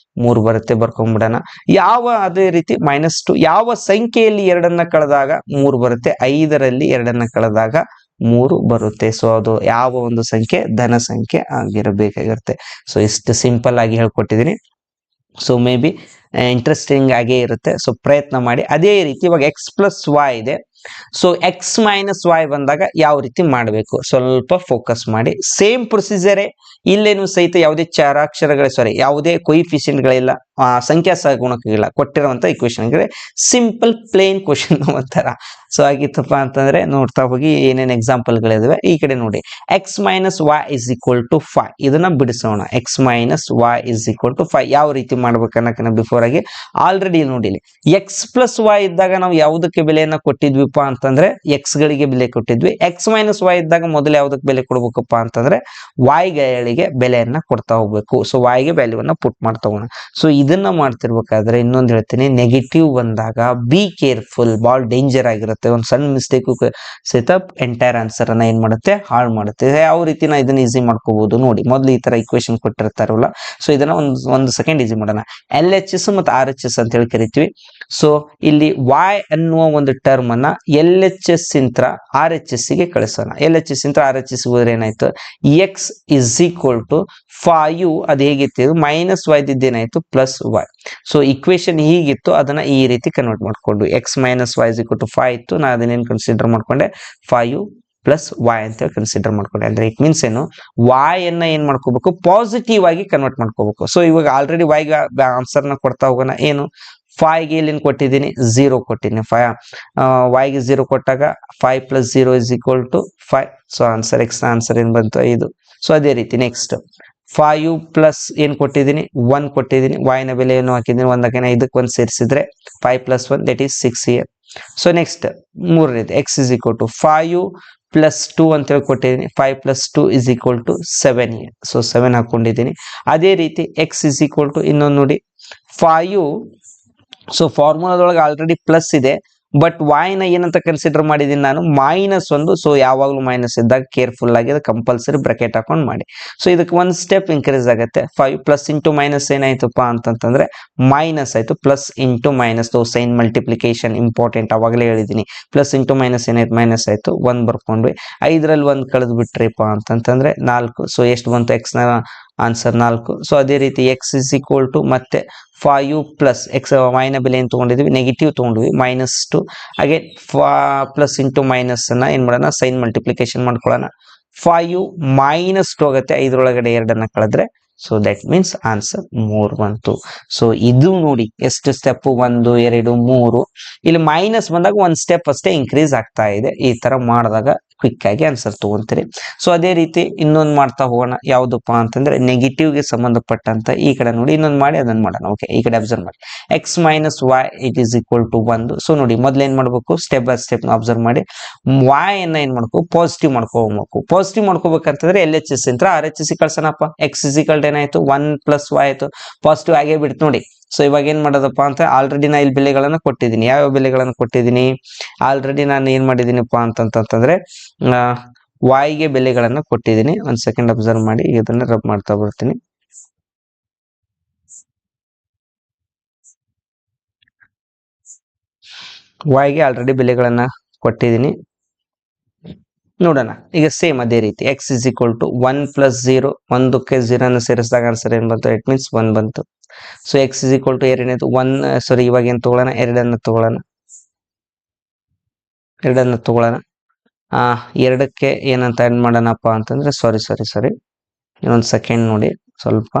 3 ಬರುತ್ತೆ, ಬರ್ಕೊಂಡ್ಬಿಡೋಣ. ಅದೇ ರೀತಿ -2 ಯಾವ ಸಂಖ್ಯೆಯಲ್ಲಿ ಎರಡನ್ನ ಕಳೆದಾಗ 3 ಬರುತ್ತೆ, 5ರಲ್ಲಿ ಎರಡನ್ನ ಕಳೆದಾಗ 3 ಬರುತ್ತೆ. ಸೊ ಅದು ಯಾವ ಒಂದು ಸಂಖ್ಯೆ, ಧನ ಸಂಖ್ಯೆ ಆಗಿರಬೇಕಾಗಿರುತ್ತೆ. ಸೊ ಇಷ್ಟು ಸಿಂಪಲ್ ಆಗಿ ಹೇಳ್ಕೊಟ್ಟಿದ್ದೀನಿ. ಸೊ ಮೇ ಬಿ ಇಂಟ್ರೆಸ್ಟಿಂಗ್ ಆಗೇ ಇರುತ್ತೆ. ಸೊ ಪ್ರಯತ್ನ ಮಾಡಿ. ಅದೇ ರೀತಿ ಇವಾಗ x+y ಇದೆ. ಸೊ x-y ಬಂದಾಗ ಯಾವ ರೀತಿ ಮಾಡಬೇಕು ಸ್ವಲ್ಪ ಫೋಕಸ್ ಮಾಡಿ. ಸೇಮ್ ಪ್ರೊಸೀಜರೇ ಇಲ್ಲೇನು ಸಹಿತ ಯಾವುದೇ ಯಾವುದೇ ಕೊಯಿಫಿಷಿಯಂಟ್ಗಳಿಲ್ಲ, ಸಂಖ್ಯಾ ಸಹಗುಣಕಗಳಿಲ್ಲ, ಕೊಟ್ಟಿರುವಂತ ಇಕ್ವೇಶನ್ಗೆ ಸಿಂಪಲ್ ಪ್ಲೇನ್ ಕ್ವಶನ್ ಒಂಥರ. ಸೊ ಆಗಿತ್ತಪ್ಪ ಅಂತಂದ್ರೆ ನೋಡ್ತಾ ಹೋಗಿ ಏನೇನು ಎಕ್ಸಾಂಪಲ್ಗಳಿದಾವೆ. ಈ ಕಡೆ ನೋಡಿ, x-y = 5 ಇದನ್ನ ಬಿಡಿಸೋಣ. x-y = 5 ಯಾವ ರೀತಿ ಮಾಡ್ಬೇಕನ್ನೋಕನ್ನ ಬಿಫೋರ್ ಆಗಿ ಆಲ್ರೆಡಿ ನೋಡಿಲಿ x+y ಇದ್ದಾಗ ನಾವು ಯಾವುದಕ್ಕೆ ಬೆಲೆಯನ್ನ ಕೊಟ್ಟಿದ್ವಿಪ್ಪ ಅಂತಂದ್ರೆ x ಗಳಿಗೆ ಬೆಲೆ ಕೊಟ್ಟಿದ್ವಿ. x-y ಇದ್ದಾಗ ಮೊದಲು ಯಾವುದಕ್ಕೆ ಬೆಲೆ ಕೊಡ್ಬೇಕಪ್ಪ ಅಂತಂದ್ರೆ y ಗಳಿಗೆ ಬೆಲೆಯನ್ನ ಕೊಡ್ತಾ ಹೋಗ್ಬೇಕು. ಸೊ y ಗೆ ವ್ಯಾಲ್ಯೂವನ್ನ ಪುಟ್ ಮಾಡ್ತಾ ಹೋಗೋಣ. ಸೊ ಇದನ್ನ ಮಾಡ್ತಿರ್ಬೇಕಾದ್ರೆ ಇನ್ನೊಂದು ಹೇಳ್ತೀನಿ, ನೆಗೆಟಿವ್ ಬಂದಾಗ ಬಿ ಕೇರ್ಫುಲ್, ಬಾಳ್ ಡೇಂಜರ್ ಆಗಿರುತ್ತೆ. ಒಂದು ಸಣ್ಣ ಮಿಸ್ಟೇಕ್ ಸಹಿತ ಎಂಟೈರ್ ಆನ್ಸರ್ ಅನ್ನ ಏನ್ ಮಾಡುತ್ತೆ, ಹಾಳು ಮಾಡುತ್ತೆ. ಯಾವ ರೀತಿ ನಾ ಇದನ್ನ ಈಸಿ ಮಾಡ್ಕೋಬಹುದು ನೋಡಿ. ಮೊದಲು ಈ ತರ ಇಕ್ವೇಶನ್ ಕೊಟ್ಟಿರ್ತಾರಲ್ಲ, ಸೊ ಇದನ್ನ ಒಂದು ಸೆಕೆಂಡ್ ಈಸಿ ಮಾಡೋಣ. LHS ಮತ್ತು RHS ಅಂತ ಹೇಳಿ ಕರಿತೀವಿ. ಸೊ ಇಲ್ಲಿ y ಅನ್ನುವ ಒಂದು ಟರ್ಮ್ ಅನ್ನ LHS ಇಂತ್ರ RHS ಗೆ ಕಳಿಸೋಣ. LHS ಇಂತ್ರ RHS ಹೋದ್ರೆ ಏನಾಯ್ತು, x = 5 ಅದು ಹೇಗಿತ್ತು, -y ಏನಾಯ್ತು +y. ಸೊ ಇಕ್ವೇಶನ್ ಹೀಗಿತ್ತು, ಅದನ್ನ ಈ ರೀತಿ ಕನ್ವರ್ಟ್ ಮಾಡ್ಕೊಂಡು x-y = 5 ಇತ್ತು, ನಾ ಅದನ್ನೇನು ಕನ್ಸಿಡರ್ ಮಾಡ್ಕೊಂಡೆ 5 + y ಅಂತ ಕನ್ಸಿಡರ್ ಮಾಡ್ಕೊಂಡೆ. ಅಂದ್ರೆ ಇಟ್ ಮೀನ್ಸ್ ಏನು, y ಅನ್ನ ಏನ್ ಮಾಡ್ಕೋಬೇಕು, ಪಾಸಿಟಿವ್ ಆಗಿ ಕನ್ವರ್ಟ್ ಮಾಡ್ಕೋಬೇಕು. ಸೊ ಇವಾಗ ಆಲ್ರೆಡಿ y ಗೆ ಆನ್ಸರ್ ನ ಕೊಡ್ತಾ ಹೋಗೋಣ. ಏನು 5 ಗೆ ಇಲ್ಲಿ ಕೊಟ್ಟಿದ್ದೀನಿ 0 ಕೊಟ್ಟಿದ್ದೀನಿ. y ಗೆ 0 ಕೊಟ್ಟಾಗ 5 + 0 = 5. ಸೊ ಆನ್ಸರ್ x ಆನ್ಸರ್ ಏನ್ ಬಂತು 5. ಸೊ ಅದೇ ರೀತಿ ನೆಕ್ಸ್ಟ್ 5 ಪ್ಲಸ್ ಏನ್ ಕೊಟ್ಟಿದ್ದೀನಿ 1 ಕೊಟ್ಟಿದ್ದೀನಿ, y ನ ಬೆಲೆ ಏನು ಹಾಕಿದ್ದೀನಿ 1 ಇದಕ್ಕೆ 1 ಸೇರಿಸಿದ್ರೆ 5 + 1 that is 6 here. So next ಮೂರನೇದು x = 5 + 2 ಅಂತ ಹೇಳಿ ಕೊಟ್ಟಿದ್ದೀನಿ. 5 + 2 = 7 here. ಸೊ 7 ಹಾಕೊಂಡಿದ್ದೀನಿ. ಅದೇ ರೀತಿ x = ಇನ್ನೊಂದು ನೋಡಿ 5. ಸೊ ಫಾರ್ಮುಲಾದೊಳಗೆ ಆಲ್ರೆಡಿ ಪ್ಲಸ್ ಇದೆ, ಬಟ್ y ನ ಏನಂತ ಕನ್ಸಿಡರ್ ಮಾಡಿದೀನಿ ನಾನು -1. ಸೊ ಯಾವಾಗಲೂ ಮೈನಸ್ ಇದ್ದಾಗ ಕೇರ್ಫುಲ್ ಆಗಿ ಕಂಪಲ್ಸರಿ ಬ್ರಾಕೆಟ್ ಹಾಕೊಂಡು ಮಾಡಿ. ಸೊ ಇದಕ್ಕೆ ಒಂದು ಸ್ಟೆಪ್ ಇನ್ಕ್ರೀಸ್ ಆಗುತ್ತೆ. 5 + - ಏನಾಯ್ತಪ್ಪ ಅಂತಂದ್ರೆ ಮೈನಸ್ ಆಯ್ತು. Plus into minus, sign multiplication important, ಅವಾಗಲೇ ಹೇಳಿದೀನಿ. ಪ್ಲಸ್ ಇಂಟು ಮೈನಸ್ ಏನಾಯ್ತು, ಮೈನಸ್ ಆಯ್ತು. 1 ಬರ್ಕೊಂಡ್ವಿ. 5ರಲ್ಲಿ 1 ಕಳೆದು ಬಿಟ್ರಿಪ್ಪ ಅಂತಂತಂದ್ರೆ 4. ಸೊ ಎಷ್ಟು ಬಂತು x ನ ಆನ್ಸರ್ 4. ಸೊ ಅದೇ ರೀತಿ x = ಮತ್ತೆ 5 ಪ್ಲಸ್ y ನ ಬೆಲೆ ಏನು ತಗೊಂಡಿದ್ವಿ, ನೆಗೆಟಿವ್ ತಗೊಂಡ್ವಿ, -2. ಹಾಗೆ ಪ್ಲಸ್ ಇಂಟು ಮೈನಸ್ ಅನ್ನ ಏನ್ ಮಾಡೋಣ, ಸೈನ್ ಮಲ್ಟಿಪ್ಲಿಕೇಶನ್ ಮಾಡ್ಕೊಳ್ಳೋಣ. 5 -2 ಆಗುತ್ತೆ, 5ರೊಳಗಡೆ 2 ಕಳೆದ್ರೆ. ಸೊ ದಟ್ ಮೀನ್ಸ್ ಆನ್ಸರ್ 3 ಬಂತು. ಸೊ ಇದು ನೋಡಿ ಎಷ್ಟು ಸ್ಟೆಪ್, 1 2 3. ಇಲ್ಲಿ ಮೈನಸ್ ಬಂದಾಗ ಒಂದು ಸ್ಟೆಪ್ ಅಷ್ಟೇ ಇನ್ಕ್ರೀಸ್ ಆಗ್ತಾ ಇದೆ. ಈ ತರ ಮಾಡಿದಾಗ ಕ್ವಿಕ್ ಆಗಿ ಆನ್ಸರ್ ತಗೊಂತೀರಿ. ಸೊ ಅದೇ ರೀತಿ ಇನ್ನೊಂದು ಮಾಡ್ತಾ ಹೋಗೋಣ. ಯಾವ್ದಪ್ಪ ಅಂತಂದ್ರೆ ನೆಗೆಟಿವ್ ಗೆ ಸಂಬಂಧಪಟ್ಟಂತ ಈ ಕಡೆ ನೋಡಿ ಇನ್ನೊಂದು ಮಾಡಿ ಅದನ್ನ ಮಾಡೋಣ. ಓಕೆ, ಈ ಕಡೆ ಅಬ್ಸರ್ವ್ ಮಾಡಿ. x - y = 1. ಸೊ ನೋಡಿ ಮೊದ್ಲು ಏನ್ ಮಾಡ್ಬೇಕು, ಸ್ಟೆಪ್ ಬೈ ಸ್ಟೆಪ್ ಅಬ್ಸರ್ವ್ ಮಾಡಿ. y ಅನ್ನ ಏನ್ ಮಾಡ್ಕೋ, ಪಾಸಿಟಿವ್ ಮಾಡ್ಕೋಬೇಕು. ಪಾಸಿಟಿವ್ ಮಾಡ್ಕೋಬೇಕಂತಂದ್ರೆ LHS ಇಂತ್ರ RHS ಕಳ್ಸೋಣಪ್ಪ. x = ಏನಾಯ್ತು 1 + y ಆಯ್ತು, ಪಾಸಿಟಿವ್ ಆಗೇ ಬಿಡ್ತು ನೋಡಿ. ಸೊ ಇವಾಗ ಏನ್ ಮಾಡೋದಪ್ಪ ಅಂತ, ಆಲ್ರೆಡಿ ನಾ ಇಲ್ಲಿ ಬೆಲೆಗಳನ್ನ ಕೊಟ್ಟಿದ್ದೀನಿ. ಯಾವ ಬೆಲೆಗಳನ್ನು ಕೊಟ್ಟಿದ್ದೀನಿ, ಆಲ್ರೆಡಿ ನಾನು ಏನ್ ಮಾಡಿದೀನಿಪ್ಪ ಅಂತಂತಂದ್ರೆ y ಗೆ ಬೆಲೆಗಳನ್ನ ಕೊಟ್ಟಿದ್ದೀನಿ. ಒಂದ್ ಸೆಕೆಂಡ್ ಅಬ್ಸರ್ವ್ ಮಾಡಿ, ಇದನ್ನ ರಬ್ ಮಾಡ್ತಾ ಬರ್ತೀನಿ. y ಗೆ ಆಲ್ರೆಡಿ ಬೆಲೆಗಳನ್ನ ಕೊಟ್ಟಿದ್ದೀನಿ. ನೋಡೋಣ ಈಗ ಸೇಮ್ ಅದೇ ರೀತಿ x = 1 + 0. 1ಕ್ಕೆ 0 ಸೇರಿಸಿದಾಗ ಆನ್ಸರ್ ಏನ್ ಬಂತು, ಇಟ್ ಮೀನ್ಸ್ 1 ಬಂತು. ಸೊ x = ಎರಡನೇದು 1. ಸಾರಿ, ಇವಾಗ ಏನ್ ತಗೊಳ್ಳೋಣ, 2 ತಗೊಳ್ಳೋಣ. 2 ತಗೊಳ್ಳೋಣ. 2ಕ್ಕೆ ಏನಂತ ಆಡ್ ಮಾಡೋಣಪ್ಪ ಅಂತಂದ್ರೆ, ಸಾರಿ ಇನ್ನೊಂದು ಸೆಕೆಂಡ್ ನೋಡಿ ಸ್ವಲ್ಪ.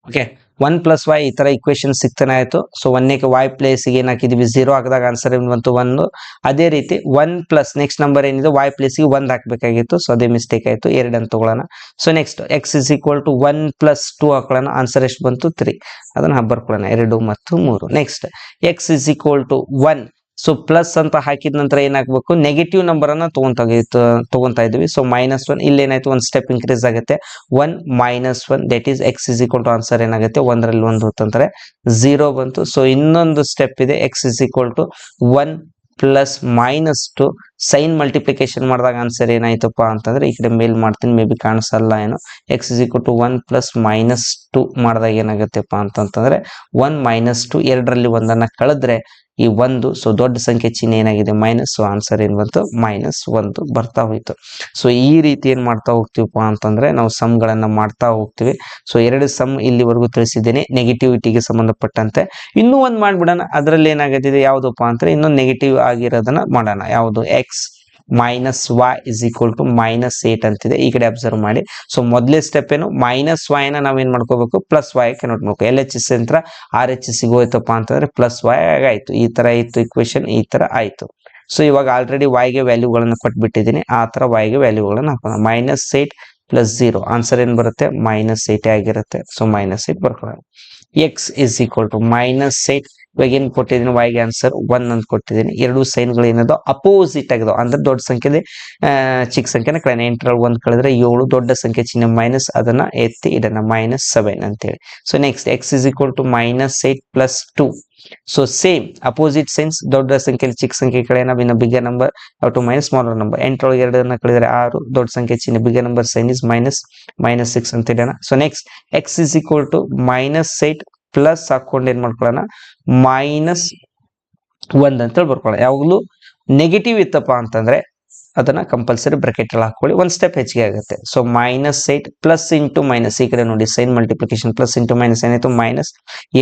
ಓಕೆ, 1 + y ಈ ತರ ಇಕ್ವೇಶನ್ ಸಿಗ್ತಾನೆ ಆಯ್ತು. ಸೊ 1ಕ್ಕೆ y ಪ್ಲೇಸ್ಗೆ ಏನ್ ಹಾಕಿದೀವಿ 0 ಹಾಕಿದಾಗ ಆನ್ಸರ್ ಏನು ಬಂತು 1. ಅದೇ ರೀತಿ 1 ಪ್ಲಸ್ ನೆಕ್ಸ್ಟ್ ನಂಬರ್ ಏನಿದೆ y ಪ್ಲೇಸ್ಗೆ 1 ಹಾಕ್ಬೇಕಾಗಿತ್ತು. ಸೊ ಅದೇ ಮಿಸ್ಟೇಕ್ ಆಯ್ತು, 2 ಅಂತ ತಗೊಳ್ಳೋಣ. ಸೊ ನೆಕ್ಸ್ಟ್ x = 1 + 2 ಹಾಕೊಳ್ಳೋಣ. ಆನ್ಸರ್ ಎಷ್ಟು ಬಂತು 3. ಅದನ್ನ ಬರ್ಕೊಳ್ಳೋಣ 2 ಮತ್ತು 3. Next x = 1. ಸೊ ಪ್ಲಸ್ ಅಂತ ಹಾಕಿದ ನಂತರ ಏನಾಗಬೇಕು, ನೆಗೆಟಿವ್ ನಂಬರ್ ಅನ್ನ ತಗೊಂತಾ ಇದೀವಿ. ಸೊ -1 ಇಲ್ಲಿ ಏನಾಯ್ತು, ಒಂದು ಸ್ಟೆಪ್ ಇನ್ಕ್ರೀಸ್ ಆಗುತ್ತೆ. 1 - 1 ದಟ್ ಈಸ್ x = ಆನ್ಸರ್ ಏನಾಗುತ್ತೆ 1ರಲ್ಲಿ 1 ಹೊತ್ತಂದ್ರೆ 0 ಬಂತು. ಸೊ ಇನ್ನೊಂದು ಸ್ಟೆಪ್ ಇದೆ, x = 1 + -2 ಸೈನ್ ಮಲ್ಟಿಪ್ಲಿಕೇಶನ್ ಮಾಡಿದಾಗ ಆನ್ಸರ್ ಏನಾಯ್ತಪ್ಪ ಅಂತಂದ್ರೆ, ಈ ಕಡೆ ಮೇಲ್ ಮಾಡ್ತೀನಿ, ಮೇ ಬಿ ಕಾಣಿಸಲ್ಲ ಏನು. x = 1 + -2 ಮಾಡಿದಾಗ ಏನಾಗುತ್ತೆಪ್ಪ ಅಂತಂದ್ರೆ 1 - 2 ಎರಡರಲ್ಲಿ ಒಂದನ್ನ ಕಳೆದ್ರೆ ಈ 1. ಸೊ ದೊಡ್ಡ ಸಂಖ್ಯೆ ಚಿಹ್ನೆ ಏನಾಗಿದೆ ಮೈನಸ್. ಸೊ ಆನ್ಸರ್ ಏನ್ ಬಂತು -1 ಬರ್ತಾ ಹೋಯ್ತು. ಸೊ ಈ ರೀತಿ ಏನ್ ಮಾಡ್ತಾ ಹೋಗ್ತೀವಪ್ಪ ಅಂತಂದ್ರೆ ನಾವು ಸಮ್ ಗಳನ್ನ ಮಾಡ್ತಾ ಹೋಗ್ತೀವಿ. ಸೊ 2 ಸಮ್ ಇಲ್ಲಿವರೆಗೂ ತಿಳಿಸಿದ್ದೇನೆ ನೆಗೆಟಿವಿಟಿಗೆ ಸಂಬಂಧಪಟ್ಟಂತೆ. ಇನ್ನೂ ಒಂದು ಮಾಡ್ಬಿಡೋಣ. ಅದರಲ್ಲಿ ಏನಾಗತ್ತಿದೆ ಯಾವುದಪ್ಪ ಅಂದ್ರೆ ಇನ್ನೊಂದು ನೆಗೆಟಿವ್ ಆಗಿರೋದನ್ನ ಮಾಡೋಣ. ಯಾವುದು x - y = -8 ಅಂತಿದೆ. ಈ ಕಡೆ ಅಬ್ಸರ್ವ್ ಮಾಡಿ. ಸೊ ಮೊದಲೇ ಸ್ಟೆಪ್ ಏನು, -y ನ ನಾವೇನ್ ಮಾಡ್ಕೋಬೇಕು +y ಕನ್ವರ್ಟ್ ಮಾಡ್ಬೇಕು. LHS ಯಂತ್ರ RHS ಹೋಯ್ತಪ್ಪ ಅಂತಂದ್ರೆ +y ಆಯ್ತು. ಈ ತರ ಇತ್ತು ಇಕ್ವೇಶನ್, ಈ ತರ ಆಯ್ತು. ಸೊ ಇವಾಗ ಆಲ್ರೆಡಿ y ಗೆ ವ್ಯಾಲ್ಯೂಗಳನ್ನು ಕೊಟ್ಬಿಟ್ಟಿದ್ದೀನಿ. ಆ ತರ y ಗೆ ವ್ಯಾಲ್ಯೂಗಳನ್ನು ಹಾಕೋಣ. -8 + 0 ಆನ್ಸರ್ ಏನ್ ಬರುತ್ತೆ -8 ಆಗಿರುತ್ತೆ. ಸೊ -8 ಬರ್ಕೊಳ್ಳೋಣ. x = -8. ಇವಾಗ ಏನ್ ಕೊಟ್ಟಿದ್ದೀನಿ y ಗೆ ಆನ್ಸರ್ 1 ಅಂತ ಕೊಟ್ಟಿದ್ದೀನಿ. ಎರಡು ಸೈನ್ಗಳು ಏನದು ಅಪೋಸಿಟ್ ಆಗಿದಾವೆ. ಅಂದ್ರೆ ದೊಡ್ಡ ಸಂಖ್ಯೆ ಚಿಕ್ಕ ಸಂಖ್ಯೆನ ಕಳೆಯೋಣ. 8ರಲ್ಲಿ 1 ಕಳೆದ್ರೆ 7, ದೊಡ್ಡ ಸಂಖ್ಯೆ ಚಿಹ್ನೆ ಮೈನಸ್, ಅದನ್ನ ಎತ್ತಿ ಇಡೋಣ -7 ಅಂತೇಳಿ. So next x = -8 + 2. So same opposite signs, ದೊಡ್ಡ ಸಂಖ್ಯೆಯಲ್ಲಿ ಚಿಕ್ಕ ಸಂಖ್ಯೆ ಕಳೆಯೋಣ. ಇನ್ನು bigger number to minus smaller number. 8ರೊಳಗೆ 2 ಕಳೆದ್ರೆ 6, ದೊಡ್ಡ ಸಂಖ್ಯೆ ಚಿಹ್ನೆ ಬಿಗ್ಗರ್ ನಂಬರ್ ಸೈನ್ ಇಸ್ -6 ಅಂತ ಇಡೋಣ. ಸೊ ನೆಕ್ಸ್ಟ್ x = -8 ಪ್ಲಸ್ ಹಾಕೊಂಡು ಏನ್ ಮಾಡ್ಕೊಳ್ಳೋಣ -1 ಅಂತ ಬರ್ಕೊಳ್ಳೋಣ. ಯಾವಾಗಲೂ ನೆಗೆಟಿವ್ ಇತ್ತಪ್ಪ ಅಂತಂದ್ರೆ ಅದನ್ನ ಕಂಪಲ್ಸರಿ ಬ್ರಾಕೆಟ್ ಅಲ್ಲಿ ಹಾಕೊಳ್ಳಿ, ಒಂದು ಸ್ಟೆಪ್ ಹೆಚ್ಚಿಗೆ ಆಗುತ್ತೆ. ಸೊ -8 ಪ್ಲಸ್ ಇಂಟು ಮೈನಸ್, ಈ ಕಡೆ ನೋಡಿ sign multiplication plus into minus ಏನಾಯ್ತು ಮೈನಸ್.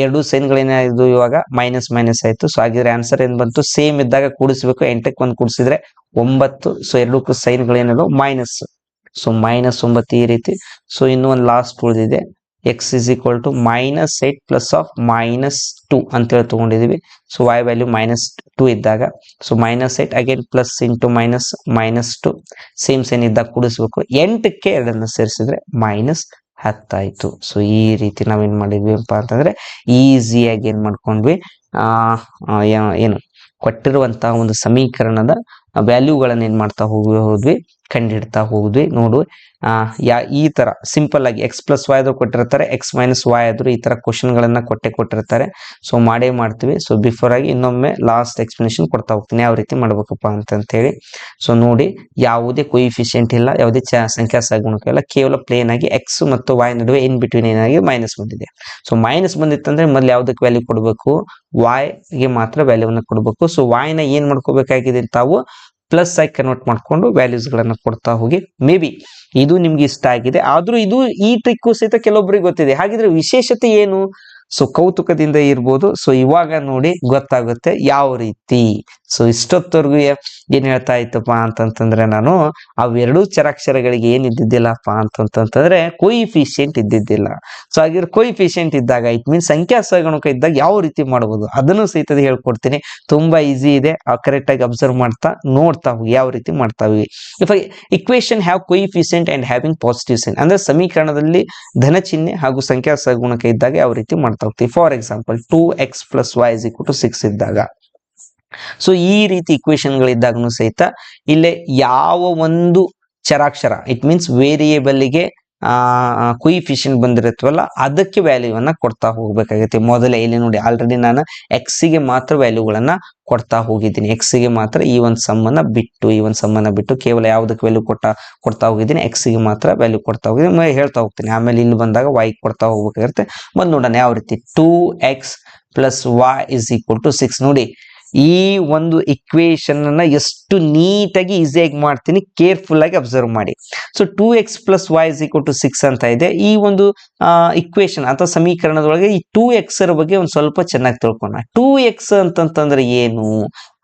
ಎರಡು ಸೈನ್ಗಳೇನಾಯ್ತು ಇವಾಗ ಮೈನಸ್ ಆಯ್ತು. ಸೊ ಹಾಗಿದ್ರೆ ಆನ್ಸರ್ ಏನ್ ಬಂತು, ಸೇಮ್ ಇದ್ದಾಗ ಕೂಡಿಸ್ಬೇಕು. 8ಕ್ಕೆ 1 ಕೂಡಿಸಿದ್ರೆ 9. ಸೊ ಎರಡಕ್ಕೂ ಸೈನ್ಗಳೇನದು ಮೈನಸ್. ಸೊ -9 ಈ ರೀತಿ. ಸೊ ಇನ್ನೂ ಒಂದು ಲಾಸ್ಟ್ ಉಳಿದಿದೆ, x = -8 ಪ್ಲಸ್ ಆಫ್ -2 ಅಂತೇಳಿ ತಗೊಂಡಿದೀವಿ. ಸೊ y ವ್ಯಾಲ್ಯೂ -2 ಇದ್ದಾಗ, so -8 again plus into -2 same sign ಇದ್ದಾಗ ಕೂಡಿಸ್ಬೇಕು. 8ಕ್ಕೆ 2 ಸೇರಿಸಿದ್ರೆ -10 ಆಯ್ತು. ಸೊ ಈ ರೀತಿ ನಾವೇನ್ ಮಾಡಿದ್ವಿ ಅಂತ ಅಂತಂದ್ರೆ ಈಸಿಯಾಗಿ ಏನ್ ಮಾಡ್ಕೊಂಡ್ವಿ, ಏನು ಕೊಟ್ಟಿರುವಂತಹ ಒಂದು ಸಮೀಕರಣದ ವ್ಯಾಲ್ಯೂಗಳನ್ನ ಏನ್ ಮಾಡ್ತಾ ಹೋದ್ವಿ ಕಂಡಿಡ್ತಾ ಹೋದ್ವಿ. ನೋಡು ಈ ತರ ಸಿಂಪಲ್ ಆಗಿ x + y ಆದ್ರೂ ಕೊಟ್ಟಿರ್ತಾರೆ, x - y ಆದ್ರೂ ಈ ತರ ಕ್ವಶನ್ ಗಳನ್ನ ಕೊಟ್ಟಿರ್ತಾರೆ. ಸೊ ಮಾಡ್ತೀವಿ. ಸೊ ಬಿಫೋರ್ ಆಗಿ ಇನ್ನೊಮ್ಮೆ ಲಾಸ್ಟ್ ಎಕ್ಸ್ಪ್ಲನೇಷನ್ ಕೊಡ್ತಾ ಹೋಗ್ತೀನಿ ಯಾವ ರೀತಿ ಮಾಡ್ಬೇಕಪ್ಪ ಅಂತ ಹೇಳಿ. ಸೊ ನೋಡಿ, ಯಾವುದೇ ಕೊಯಿಫಿಷಿಯಂಟ್ ಇಲ್ಲ, ಯಾವುದೇ ಸಂಖ್ಯಾ ಸಹಗುಣಕ ಇಲ್ಲ, ಕೇವಲ ಪ್ಲೇನ್ ಆಗಿ x ಮತ್ತು y ನಡುವೆ ಇನ್ ಬಿಟ್ವೀನ್ ಏನಾಗಿ ಮೈನಸ್ ಬಂದಿದೆ. ಸೊ ಮೈನಸ್ ಬಂದಿತ್ತಂದ್ರೆ ಮೊದಲು ಯಾವ್ದಕ್ಕೆ ವ್ಯಾಲ್ಯೂ ಕೊಡಬೇಕು, y ಗೆ ಮಾತ್ರ ವ್ಯಾಲ್ಯೂವನ್ನು ಕೊಡಬೇಕು. ಸೊ y ನ ಏನ್ ಮಾಡ್ಕೋಬೇಕಾಗಿದೆ, ತಾವು ಪ್ಲಸ್ ಆಗಿ ಕನ್ವರ್ಟ್ ಮಾಡ್ಕೊಂಡು ವ್ಯಾಲ್ಯೂಸ್ ಗಳನ್ನ ಕೊಡ್ತಾ ಹೋಗಿ. ಮೇ ಬಿ ಇದು ನಿಮ್ಗೆ ಇಷ್ಟ ಆಗಿದೆ, ಆದ್ರೂ ಇದು ಈ ಟ್ರಿಕ್ ಸಹಿತ ಕೆಲವೊಬ್ಬರಿಗೆ ಗೊತ್ತಿದೆ. ಹಾಗಿದ್ರೆ ವಿಶೇಷತೆ ಏನು? ಸೊ ಕೌತುಕದಿಂದ ಇರ್ಬೋದು. ಸೊ ಇವಾಗ ನೋಡಿ ಗೊತ್ತಾಗುತ್ತೆ ಯಾವ ರೀತಿ. ಸೊ ಇಷ್ಟೊತ್ತವರೆಗೂ ಏನ್ ಹೇಳ್ತಾ ಇತ್ತಪ್ಪ ಅಂತಂತಂದ್ರೆ, ನಾನು ಅವೆರಡೂ ಚರಾಕ್ಷರಗಳಿಗೆ ಏನ್ ಇದ್ದಿದ್ದಿಲ್ಲಪ್ಪ ಅಂತಂತಂದ್ರೆ ಕೊಯಿಫಿಷಿಯಂಟ್ ಇದ್ದಿದ್ದಿಲ್ಲ. ಸೊ ಹಾಗಿದ್ರೆ ಕೊಯಿಫಿಷಿಯಂಟ್ ಇದ್ದಾಗ ಇಟ್ ಮೀನ್ಸ್ ಸಂಖ್ಯಾ ಸಹಗುಣಕ ಇದ್ದಾಗ ಯಾವ ರೀತಿ ಮಾಡಬಹುದು ಅದನ್ನು ಸಹಿತ ಹೇಳ್ಕೊಡ್ತೀನಿ. ತುಂಬಾ ಈಸಿ ಇದೆ, ಕರೆಕ್ಟ್ ಆಗಿ ಅಬ್ಸರ್ವ್ ಮಾಡ್ತಾ ನೋಡ್ತಾ ಹೋಗಿ ಯಾವ ರೀತಿ ಮಾಡ್ತಾವಿ. If equation have coefficient and having positive sign, ಅಂದ್ರೆ ಸಮೀಕರಣದಲ್ಲಿ ಧನ ಚಿಹ್ನೆ ಹಾಗೂ ಸಂಖ್ಯಾ ಸಹಗುಣಕ ಇದ್ದಾಗ ಯಾವ ರೀತಿ ಮಾಡ್ತಾ ಹೋಗ್ತೀವಿ. ಫಾರ್ ಎಕ್ಸಾಂಪಲ್ 2x + y = 6 ಇದ್ದಾಗ, ಸೊ ಈ ರೀತಿ ಇಕ್ವೇಶನ್ ಗಳಿದ್ದಾಗೂ ಸಹಿತ ಇಲ್ಲೇ ಯಾವ ಒಂದು ಚರಾಕ್ಷರ ಇಟ್ ಮೀನ್ಸ್ ವೇರಿಯೇಬಲ್ ಗೆ ಕೊಯಿಫಿಷಿಯಂಟ್ ಬಂದಿರುತ್ತವಲ್ಲ ಅದಕ್ಕೆ ವ್ಯಾಲ್ಯೂವನ್ನ ಕೊಡ್ತಾ ಹೋಗ್ಬೇಕಾಗುತ್ತೆ. ಮೊದಲೇ ಇಲ್ಲಿ ನೋಡಿ ಆಲ್ರೆಡಿ ನಾನು x ಗೆ ಮಾತ್ರ ವ್ಯಾಲ್ಯೂಗಳನ್ನ ಕೊಡ್ತಾ ಹೋಗಿದ್ದೀನಿ. x ಗೆ ಮಾತ್ರ ಈ ಒಂದು ಸಮ್ಮನ್ನ ಬಿಟ್ಟು ಕೇವಲ ಯಾವುದಕ್ಕೆ ವ್ಯಾಲ್ಯೂ ಕೊಡ್ತಾ ಹೋಗಿದ್ದೀನಿ, x ಗೆ ಮಾತ್ರ ವ್ಯಾಲ್ಯೂ ಕೊಡ್ತಾ ಹೋಗಿದ್ದೀನಿ, ಹೇಳ್ತಾ ಹೋಗ್ತೀನಿ. ಆಮೇಲೆ ಇಲ್ಲಿ ಬಂದಾಗ y ಕೊಡ್ತಾ ಹೋಗ್ಬೇಕಾಗಿರುತ್ತೆ. ಬಂದು ನೋಡೋಣ ಯಾವ ರೀತಿ. 2x + y = 6. ನೋಡಿ, ಈ ಒಂದು ಇಕ್ವೇಶನ್ ಅನ್ನ ಎಷ್ಟು ನೀಟಾಗಿ ಈಸಿಯಾಗಿ ಮಾಡ್ತೀನಿ, ಕೇರ್ಫುಲ್ ಆಗಿ ಅಬ್ಸರ್ವ್ ಮಾಡಿ. ಸೊ 2x + y = 6 ಅಂತ ಇದೆ. ಈ ಒಂದು ಇಕ್ವೇಶನ್ ಅಥವಾ ಸಮೀಕರಣದೊಳಗೆ ಈ 2x ಬಗ್ಗೆ ಒಂದು ಸ್ವಲ್ಪ ಚೆನ್ನಾಗಿ ತಿಳ್ಕೊಳ್ಳೋಣ. 2x ಅಂತಂತಂದ್ರೆ ಏನು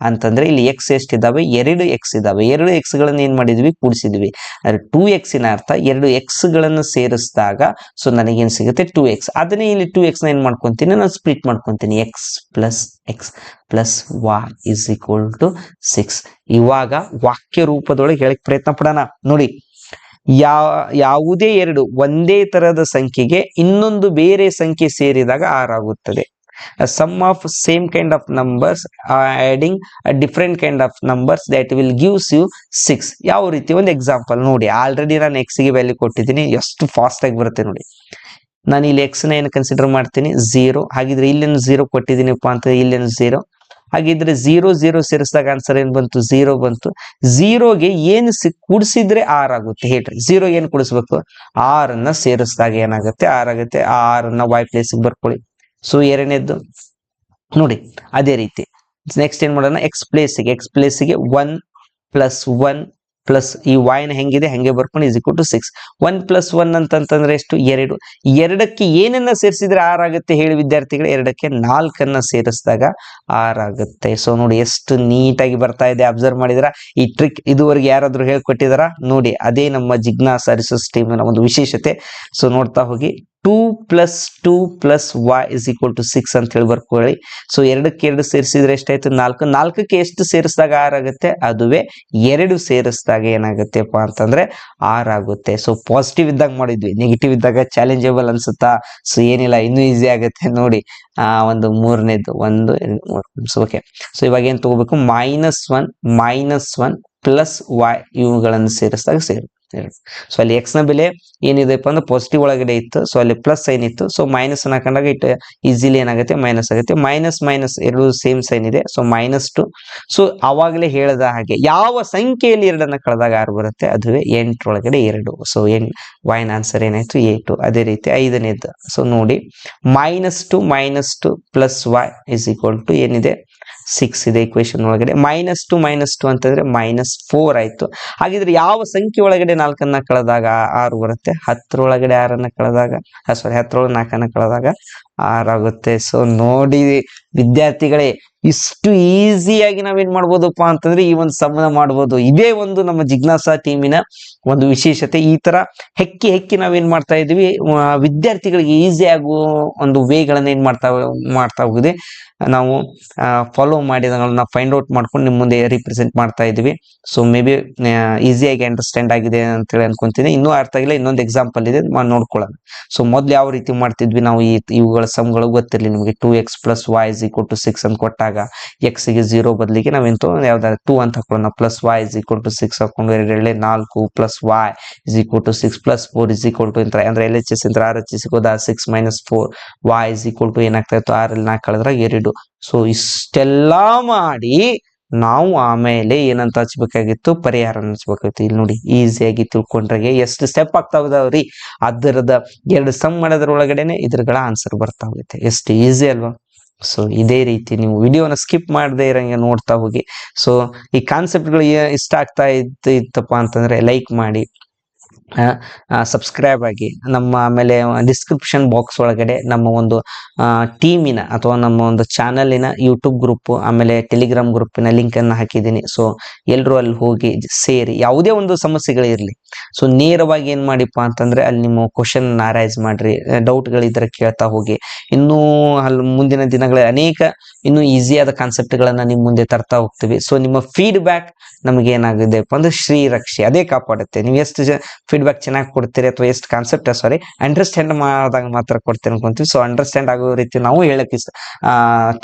ಅಂತಂದ್ರೆ ಇಲ್ಲಿ ಎಕ್ಸ್ ಎಷ್ಟಿದಾವೆ, 2x ಇದಾವೆ. 2x ಗಳನ್ನ ಏನ್ ಮಾಡಿದ್ವಿ, ಕೂಡಿಸಿದ್ವಿ. ಅಂದ್ರೆ 2x ನ ಅರ್ಥ 2x ಗಳನ್ನು ಸೇರಿಸಿದಾಗ ಸೊ ನನಗೇನ್ ಸಿಗುತ್ತೆ 2x. ಅದನ್ನೇ ಇಲ್ಲಿ 2x ನ ಏನ್ ಮಾಡ್ಕೊಂತೀನಿ, ನಾನು ಸ್ಪ್ಲಿಟ್ ಮಾಡ್ಕೊಂತೀನಿ. x plus x plus y is equal to 6. ಇವಾಗ ವಾಕ್ಯ ರೂಪದೊಳಗೆ ಹೇಳಕ್ ಪ್ರಯತ್ನ ಪಡೋಣ. ನೋಡಿ, ಯಾವುದೇ ಎರಡು ಒಂದೇ ತರಹದ ಸಂಖ್ಯೆಗೆ ಇನ್ನೊಂದು ಬೇರೆ ಸಂಖ್ಯೆ ಸೇರಿದಾಗ 6 ಆಗುತ್ತದೆ. Sum of same kind of numbers adding different kind of numbers that will gives you 6. ಯಾವ ರೀತಿ, ಒಂದು ಎಕ್ಸಾಂಪಲ್ ನೋಡಿ. ಆಲ್ರೆಡಿ ನಾನು ಎಕ್ಸ್ ಗೆ ವ್ಯಾಲ್ಯೂ ಕೊಟ್ಟಿದ್ದೀನಿ, ಎಷ್ಟು ಫಾಸ್ಟ್ ಆಗಿ ಬರುತ್ತೆ ನೋಡಿ. ನಾನು ಇಲ್ಲಿ ಎಕ್ಸ್ ನ ಏನು ಕನ್ಸಿಡರ್ ಮಾಡ್ತೀನಿ, 0. ಹಾಗಿದ್ರೆ ಇಲ್ಲೇನು 0 ಕೊಟ್ಟಿದ್ದೀನಿಪ್ಪ ಅಂತ, ಇಲ್ಲೇನು 0. ಹಾಗಿದ್ರೆ 0 0 ಸೇರಿಸಿದಾಗ ಆನ್ಸರ್ ಏನ್ ಬಂತು, 0 ಬಂತು. 0ಗೆ ಏನು ಕೂಡಿಸಿದ್ರೆ 6 ಆಗುತ್ತೆ ಹೇಳ್ರಿ. 0 ಏನು ಕೂಡಿಸ್ಬೇಕು, 6 ಸೇರಿಸಿದಾಗ ಏನಾಗುತ್ತೆ, 6 ಆಗುತ್ತೆ. 6 y ಪ್ಲೇಸಿಗೆ ಬರ್ಕೊಳ್ಳಿ. ಸೊ ಎರಡನೇದ್ದು ನೋಡಿ ಅದೇ ರೀತಿ. ನೆಕ್ಸ್ಟ್ ಏನ್ ಮಾಡೋಣ, ಎಕ್ಸ್ ಪ್ಲೇಸಿಗೆ 1 ಪ್ಲಸ್ 1 ಪ್ಲಸ್ ಈ y ನ ಹೆಂಗಿದೆ ಹಂಗೆ ಬರ್ಕೊಂಡು ಇಸ್ ಈಕ್ವಲ್ ಟು 6. 1 ಪ್ಲಸ್ 1 ಅಂತಂದ್ರೆ ಎಷ್ಟು, 2. 2ಕ್ಕೆ ಏನನ್ನ ಸೇರಿಸಿದ್ರೆ 6 ಆಗುತ್ತೆ ಹೇಳಿ ವಿದ್ಯಾರ್ಥಿಗಳು, 2ಕ್ಕೆ 4 ಸೇರಿಸಿದಾಗ 6 ಆಗುತ್ತೆ. ಸೊ ನೋಡಿ ಎಷ್ಟು ನೀಟಾಗಿ ಬರ್ತಾ ಇದೆ. ಅಬ್ಸರ್ವ್ ಮಾಡಿದ್ರ ಈ ಟ್ರಿಕ್ ಇದುವರೆಗೆ ಯಾರಾದ್ರೂ ಹೇಳ್ಕೊಟ್ಟಿದಾರ ನೋಡಿ. ಅದೇ ನಮ್ಮ ಜಿಜ್ಞಾಸ ರಿಸರ್ಚ್ ಟೀಮಿನ ಒಂದು ವಿಶೇಷತೆ. ಸೊ ನೋಡ್ತಾ ಹೋಗಿ. 2 plus 2 plus y is equal to 6 ಅಂತ ಹೇಳಿ ಬರ್ಕೊಳ್ಳಿ. ಸೊ 2ಕ್ಕೆ 2 ಸೇರಿಸಿದ್ರೆ ಎಷ್ಟಾಯ್ತು, 4. 4ಕ್ಕೆ ಎಷ್ಟು ಸೇರಿಸಿದಾಗ 6 ಆಗುತ್ತೆ, ಅದುವೇ 2 ಸೇರಿಸಿದಾಗ ಏನಾಗುತ್ತೆಪ್ಪ ಅಂತಂದ್ರೆ 6 ಆಗುತ್ತೆ. ಸೊ ಪಾಸಿಟಿವ್ ಇದ್ದಾಗ ಮಾಡಿದ್ವಿ, ನೆಗೆಟಿವ್ ಇದ್ದಾಗ ಚಾಲೆಂಜಬಲ್ ಅನ್ಸುತ್ತಾ. ಸೊ ಏನಿಲ್ಲ, ಇನ್ನೂ ಈಸಿ ಆಗುತ್ತೆ ನೋಡಿ. ಒಂದು ಮೂರನೇದು 1 2 3. So okay. ಸೊ ಇವಾಗ ಏನ್ ತಗೋಬೇಕು, -1 ಪ್ಲಸ್ y ಇವುಗಳನ್ನು ಸೇರಿಸಿದಾಗ 2. ಸೊ ಅಲ್ಲಿ ಎಕ್ಸ್ ನ ಬೆಲೆ ಏನಿದೆಪ್ಪ ಅಂದ್ರೆ ಪಾಸಿಟಿವ್ ಒಳಗಡೆ ಇತ್ತು. ಸೊ ಅಲ್ಲಿ ಪ್ಲಸ್ ಸೈನ್ ಇತ್ತು. ಸೊ ಮೈನಸ್ ಹಾಕೊಂಡಾಗ ಇಟ್ಟು ಈಸಿಲಿ ಏನಾಗುತ್ತೆ, ಮೈನಸ್ ಆಗುತ್ತೆ. ಮೈನಸ್ ಎರಡು ಸೇಮ್ ಸೈನ್ ಇದೆ. ಸೊ -2. ಸೊ ಅವಾಗಲೇ ಹೇಳಿದ ಹಾಗೆ ಯಾವ ಸಂಖ್ಯೆಯಲ್ಲಿ 2 ಕಳೆದಾಗ 6 ಬರುತ್ತೆ, ಅದುವೇ 8 ಒಳಗಡೆ 2. ಸೊ y ನ ಆನ್ಸರ್ ಏನಾಯ್ತು, 8. ಅದೇ ರೀತಿ 5ನೇದು. ಸೊ ನೋಡಿ, -2 plus y is equal to ಏನಿದೆ, 6 ಇದೆ ಇಕ್ವೇಶನ್ ಒಳಗಡೆ. -2 ಅಂತಂದ್ರೆ -4 ಆಯ್ತು. ಹಾಗಿದ್ರೆ ಯಾವ ಸಂಖ್ಯೆ ಒಳಗಡೆ 4 ಕಳೆದಾಗ 6 ಬರುತ್ತೆ, 10 ಒಳಗಡೆ 6 ಕಳೆದಾಗ, 10 ಒಳಗೆ 4 ಕಳೆದಾಗ 6 ಆಗುತ್ತೆ. ಸೊ ನೋಡಿ ವಿದ್ಯಾರ್ಥಿಗಳೇ, ಇಷ್ಟು ಈಸಿಯಾಗಿ ನಾವೇನ್ ಮಾಡ್ಬೋದಪ್ಪ ಅಂತಂದ್ರೆ ಈ ಒಂದು ಸಮ್ಮನ ಮಾಡ್ಬೋದು. ಇದೇ ಒಂದು ನಮ್ಮ ಜಿಜ್ಞಾಸಾ ಟೀಮಿನ ಒಂದು ವಿಶೇಷತೆ. ಈ ತರ ಹೆಕ್ಕಿ ನಾವೇನ್ ಮಾಡ್ತಾ ಇದೀವಿ, ವಿದ್ಯಾರ್ಥಿಗಳಿಗೆ ಈಸಿ ಆಗುವ ಒಂದು ವೇಗಳನ್ನ ಏನ್ ಮಾಡ್ತಾ ಹೋಗಿದೆ ನಾವು ಫಾಲೋ ಮಾಡಿ ಅದನ್ನ ಫೈಂಡ್ ಔಟ್ ಮಾಡ್ಕೊಂಡು ನಿಮ್ಮ ಮುಂದೆ ರಿಪ್ರೆಸೆಂಟ್ ಮಾಡ್ತಾ ಇದೀವಿ. ಸೊ ಮೇ ಬಿ ಈಸಿಯಾಗಿ ಅಂಡರ್ಸ್ಟ್ಯಾಂಡ್ ಆಗಿದೆ ಅಂತ ಹೇಳಿ ಅನ್ಕೊಂತೀನಿ. ಇನ್ನೂ ಅರ್ಥ ಆಗಿಲ್ಲ, ಇನ್ನೊಂದು ಎಕ್ಸಾಂಪಲ್ ಇದೆ ನೋಡ್ಕೊಳ್ಳೋಣ. ಸೊ ಮೊದ್ಲು ಯಾವ ರೀತಿ ಮಾಡ್ತಿದ್ವಿ ನಾವು, ಇವುಗಳ ಸಮ್ಗಳು ಗೊತ್ತಿರಲಿ ನಿಮಗೆ. 2x plus y is equal to 6 ಅಂತ ಕೊಟ್ಟಾಗ x ಗೆ 0 ಬದಲಿಗೆ ನಾವೆಂತೂ ಯಾವ್ದಾದ್ರು 2 ಅಂತ ಹಾಕೊಳ್ಳೋಣ. Plus y is equal to 6 ಹಾಕೊಂಡು 2 4 plus y is equal to 6 plus 4 is equal to ಅಂದ್ರೆ LHS ಇಂದ RHS ಸಿಗೋದ 6 minus 4 y is equal to ಏನಾಗ್ತಾ ಇತ್ತು, 6 ಅಲ್ಲಿ 4 ಕಳೆದ್ರೆ 2. ಸೊ ಇಷ್ಟೆಲ್ಲಾ ಮಾಡಿ ನಾವು ಆಮೇಲೆ ಏನಂತ ಹಚ್ಬೇಕಾಗಿತ್ತು, ಪರಿಹಾರ ಹಚ್ಬೇಕಾಗಿತ್ತು. ಇಲ್ಲಿ ನೋಡಿ ಈಸಿಯಾಗಿ ತಿಳ್ಕೊಂಡ್ರೆ ಎಷ್ಟು ಸ್ಟೆಪ್ ಆಗ್ತಾ ಇದಾವ್ರಿ. ಅದರದ 2 ಸಮ್ ಮಾಡೋದ್ರೊಳಗಡೆನೆ ಇದ್ರಗಳ ಆನ್ಸರ್ ಬರ್ತಾ ಹೋಗುತ್ತೆ. ಎಷ್ಟು ಈಸಿ ಅಲ್ವಾ. ಸೊ ಇದೇ ರೀತಿ ನೀವು ವಿಡಿಯೋನ ಸ್ಕಿಪ್ ಮಾಡದೆ ಇರಂಗೆ ನೋಡ್ತಾ ಹೋಗಿ. ಸೊ ಈ ಕಾನ್ಸೆಪ್ಟ್ಗಳು ಇಷ್ಟ ಆಗ್ತಾ ಇತ್ತಪ್ಪ ಅಂತಂದ್ರೆ ಲೈಕ್ ಮಾಡಿ, ಸಬ್ಸ್ಕ್ರೈಬ್ ಆಗಿ. ನಮ್ಮ ಆಮೇಲೆ ಡಿಸ್ಕ್ರಿಪ್ಷನ್ ಬಾಕ್ಸ್ ಒಳಗಡೆ ನಮ್ಮ ಒಂದು ಟೀಮಿನ ಅಥವಾ ನಮ್ಮ ಒಂದು ಚಾನಲಿನ ಯೂಟ್ಯೂಬ್ ಗ್ರೂಪ್ ಆಮೇಲೆ ಟೆಲಿಗ್ರಾಮ್ ಗ್ರೂಪಿನ ಲಿಂಕ್ ಅನ್ನು ಹಾಕಿದ್ದೀನಿ. ಸೊ ಎಲ್ಲರೂ ಅಲ್ಲಿ ಹೋಗಿ ಸೇರಿ ಯಾವುದೇ ಒಂದು ಸಮಸ್ಯೆಗಳಿರಲಿ ಸೊ ನೇರವಾಗಿ ಏನ್ ಮಾಡಿಪ್ಪ ಅಂತಂದ್ರೆ ಅಲ್ಲಿ ನಿಮ್ಮ ಕ್ವಶನ್ ಅರೈಸ್ ಮಾಡ್ರಿ, ಡೌಟ್ಗಳಿದ್ರೆ ಕೇಳ್ತಾ ಹೋಗಿ. ಇನ್ನೂ ಅಲ್ಲಿ ಮುಂದಿನ ದಿನಗಳಲ್ಲಿ ಅನೇಕ ಇನ್ನೂ ಈಸಿಯಾದ ಕಾನ್ಸೆಪ್ಟ್ಗಳನ್ನ ನಿಮ್ ಮುಂದೆ ತರ್ತಾ ಹೋಗ್ತೀವಿ. ಸೊ ನಿಮ್ಮ ಫೀಡ್ಬ್ಯಾಕ್ ನಮಗೆ ಏನಾಗಿದೆಪ್ಪ ಅಂದ್ರೆ ಶ್ರೀರಕ್ಷೆ ಅದೇ ಕಾಪಾಡುತ್ತೆ. ನೀವು ಎಷ್ಟು ಫೀಡ್ಬ್ಯಾಕ್ ಚೆನ್ನಾಗಿ ಕೊಡ್ತೀರಿ ಅಥವಾ ಎಷ್ಟು ಕಾನ್ಸೆಪ್ಟ್ ಅಂಡರ್ಸ್ಟ್ಯಾಂಡ್ ಮಾಡಿದಾಗ ಮಾತ್ರ ಕೊಡ್ತೀರಿ ಅನ್ಕೊಂತೀವಿ. ಸೊ ಅಂಡರ್ಸ್ಟ್ಯಾಂಡ್ ಆಗೋ ರೀತಿ ನಾವು ಹೇಳಕ್ಕೆ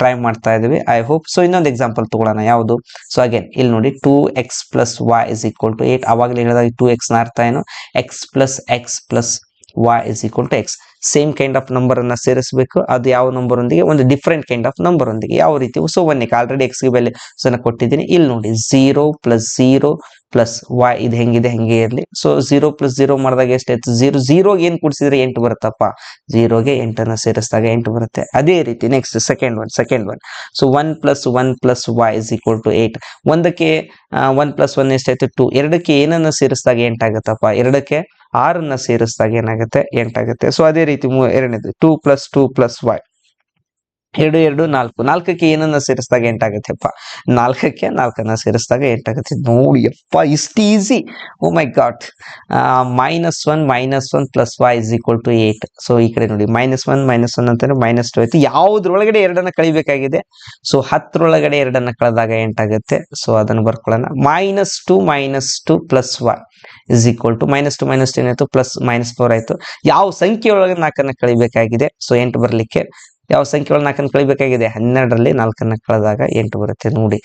ಟ್ರೈ ಮಾಡ್ತಾ ಇದೀವಿ. I hope. ಸೊ ಇನ್ನೊಂದು ಎಕ್ಸಾಂಪಲ್ ತಗೊಳ್ಳೋಣ. ಯಾವುದು? ಸೊ ಅಗೇನ್ ಇಲ್ಲಿ ನೋಡಿ 2x plus y is equal to 8. ಅವಾಗಲೇ ಹೇಳಿದಾಗ 2x ನ ಅರ್ಥ ಏನು, x plus y is equal to x. Same kind of number ಅನ್ನ ಸೇರಿಸಬೇಕು. ಅದು ಯಾವ ನಂಬರ್ ಒಂದಿಗೆ, ಒಂದು ಡಿಫ್ರೆಂಟ್ ಕೈಂಡ್ ಆಫ್ ನಂಬರ್ ಒಂದಿಗೆ. ಯಾವ ರೀತಿ? ಸೊ 1 ಆಲ್ರೆಡಿ x ಗೆ ಬೆಲೆ ಕೊಟ್ಟಿದ್ದೀನಿ. ಇಲ್ಲಿ ನೋಡಿ 0 ಪ್ಲಸ್ y ಇದು ಹೆಂಗಿದೆ ಹಂಗೆ ಇರಲಿ. ಸೊ 0 ಪ್ಲಸ್ 0 ಮಾಡಿದಾಗ ಎಷ್ಟಾಯ್ತು, 0 ಏನ್ ಕೂಡಿಸಿದ್ರೆ 8 ಬರುತ್ತಪ್ಪ. 0ಗೆ 8 ಸೇರಿಸಿದಾಗ 8 ಬರುತ್ತೆ. ಅದೇ ರೀತಿ next second one. So 1 plus y is equal to 8. ಒಂದಕ್ಕೆ 1 ಪ್ಲಸ್ 1 ಎಷ್ಟಾಯ್ತು 2. ಎರಡಕ್ಕೆ ಏನನ್ನ ಸೇರಿಸಿದಾಗ 8 ಆಗುತ್ತಪ್ಪ. ಎರಡಕ್ಕೆ 6 ಸೇರಿಸಿದಾಗ ಏನಾಗುತ್ತೆ, 8 ಆಗುತ್ತೆ. ಸೊ ಅದೇ ರೀತಿ ಎರಡನೇದು 2 ಪ್ಲಸ್ y. ಎರಡು ಎರಡು ನಾಲ್ಕು, ನಾಲ್ಕಕ್ಕೆ ಏನನ್ನ ಸೇರಿಸಿದಾಗ ಎಂಟಾಗತ್ತೆಪ್ಪ, ನಾಲ್ಕಕ್ಕೆ ನಾಲ್ಕನ್ನ ಸೇರಿಸಿದಾಗ ಎಂಟಾಗುತ್ತೆ. ನೋಡಿ ಯಪ್ಪ, ಇಷ್ಟು easy. Oh my god. -1 plus y is equal to 8. So ಈ ಕಡೆ ನೋಡಿ -1 ಅಂತಂದ್ರೆ -2 ಆಯ್ತು. ಯಾವುದ್ರೊಳಗಡೆ ಎರಡನ್ನ ಕಳಿಬೇಕಾಗಿದೆ? ಸೊ 10ರೊಳಗಡೆ ಎರಡನ್ನ ಕಳೆದಾಗ ಎಂಟಾಗುತ್ತೆ. ಸೊ ಅದನ್ನು ಬರ್ಕೊಳ್ಳೋಣ. -2 plus y is equal to -2 ಏನಾಯ್ತು, ಪ್ಲಸ್ -4 ಆಯ್ತು. ಯಾವ ಸಂಖ್ಯೆ ಒಳಗೆ 4ಅನ್ನ ಕಳಿಬೇಕಾಗಿದೆ? ಸೊ 8 ಬರ್ಲಿಕ್ಕೆ ಯಾವ ಸಂಖ್ಯೆ ಒಳಗೆ 4ಅನ್ನ ಕಳಿಬೇಕಾಗಿದೆ? 12ರಲ್ಲಿ 4ಅನ್ನ ಕಳೆದಾಗ 8 ಬರುತ್ತೆ. ನೋಡಿ,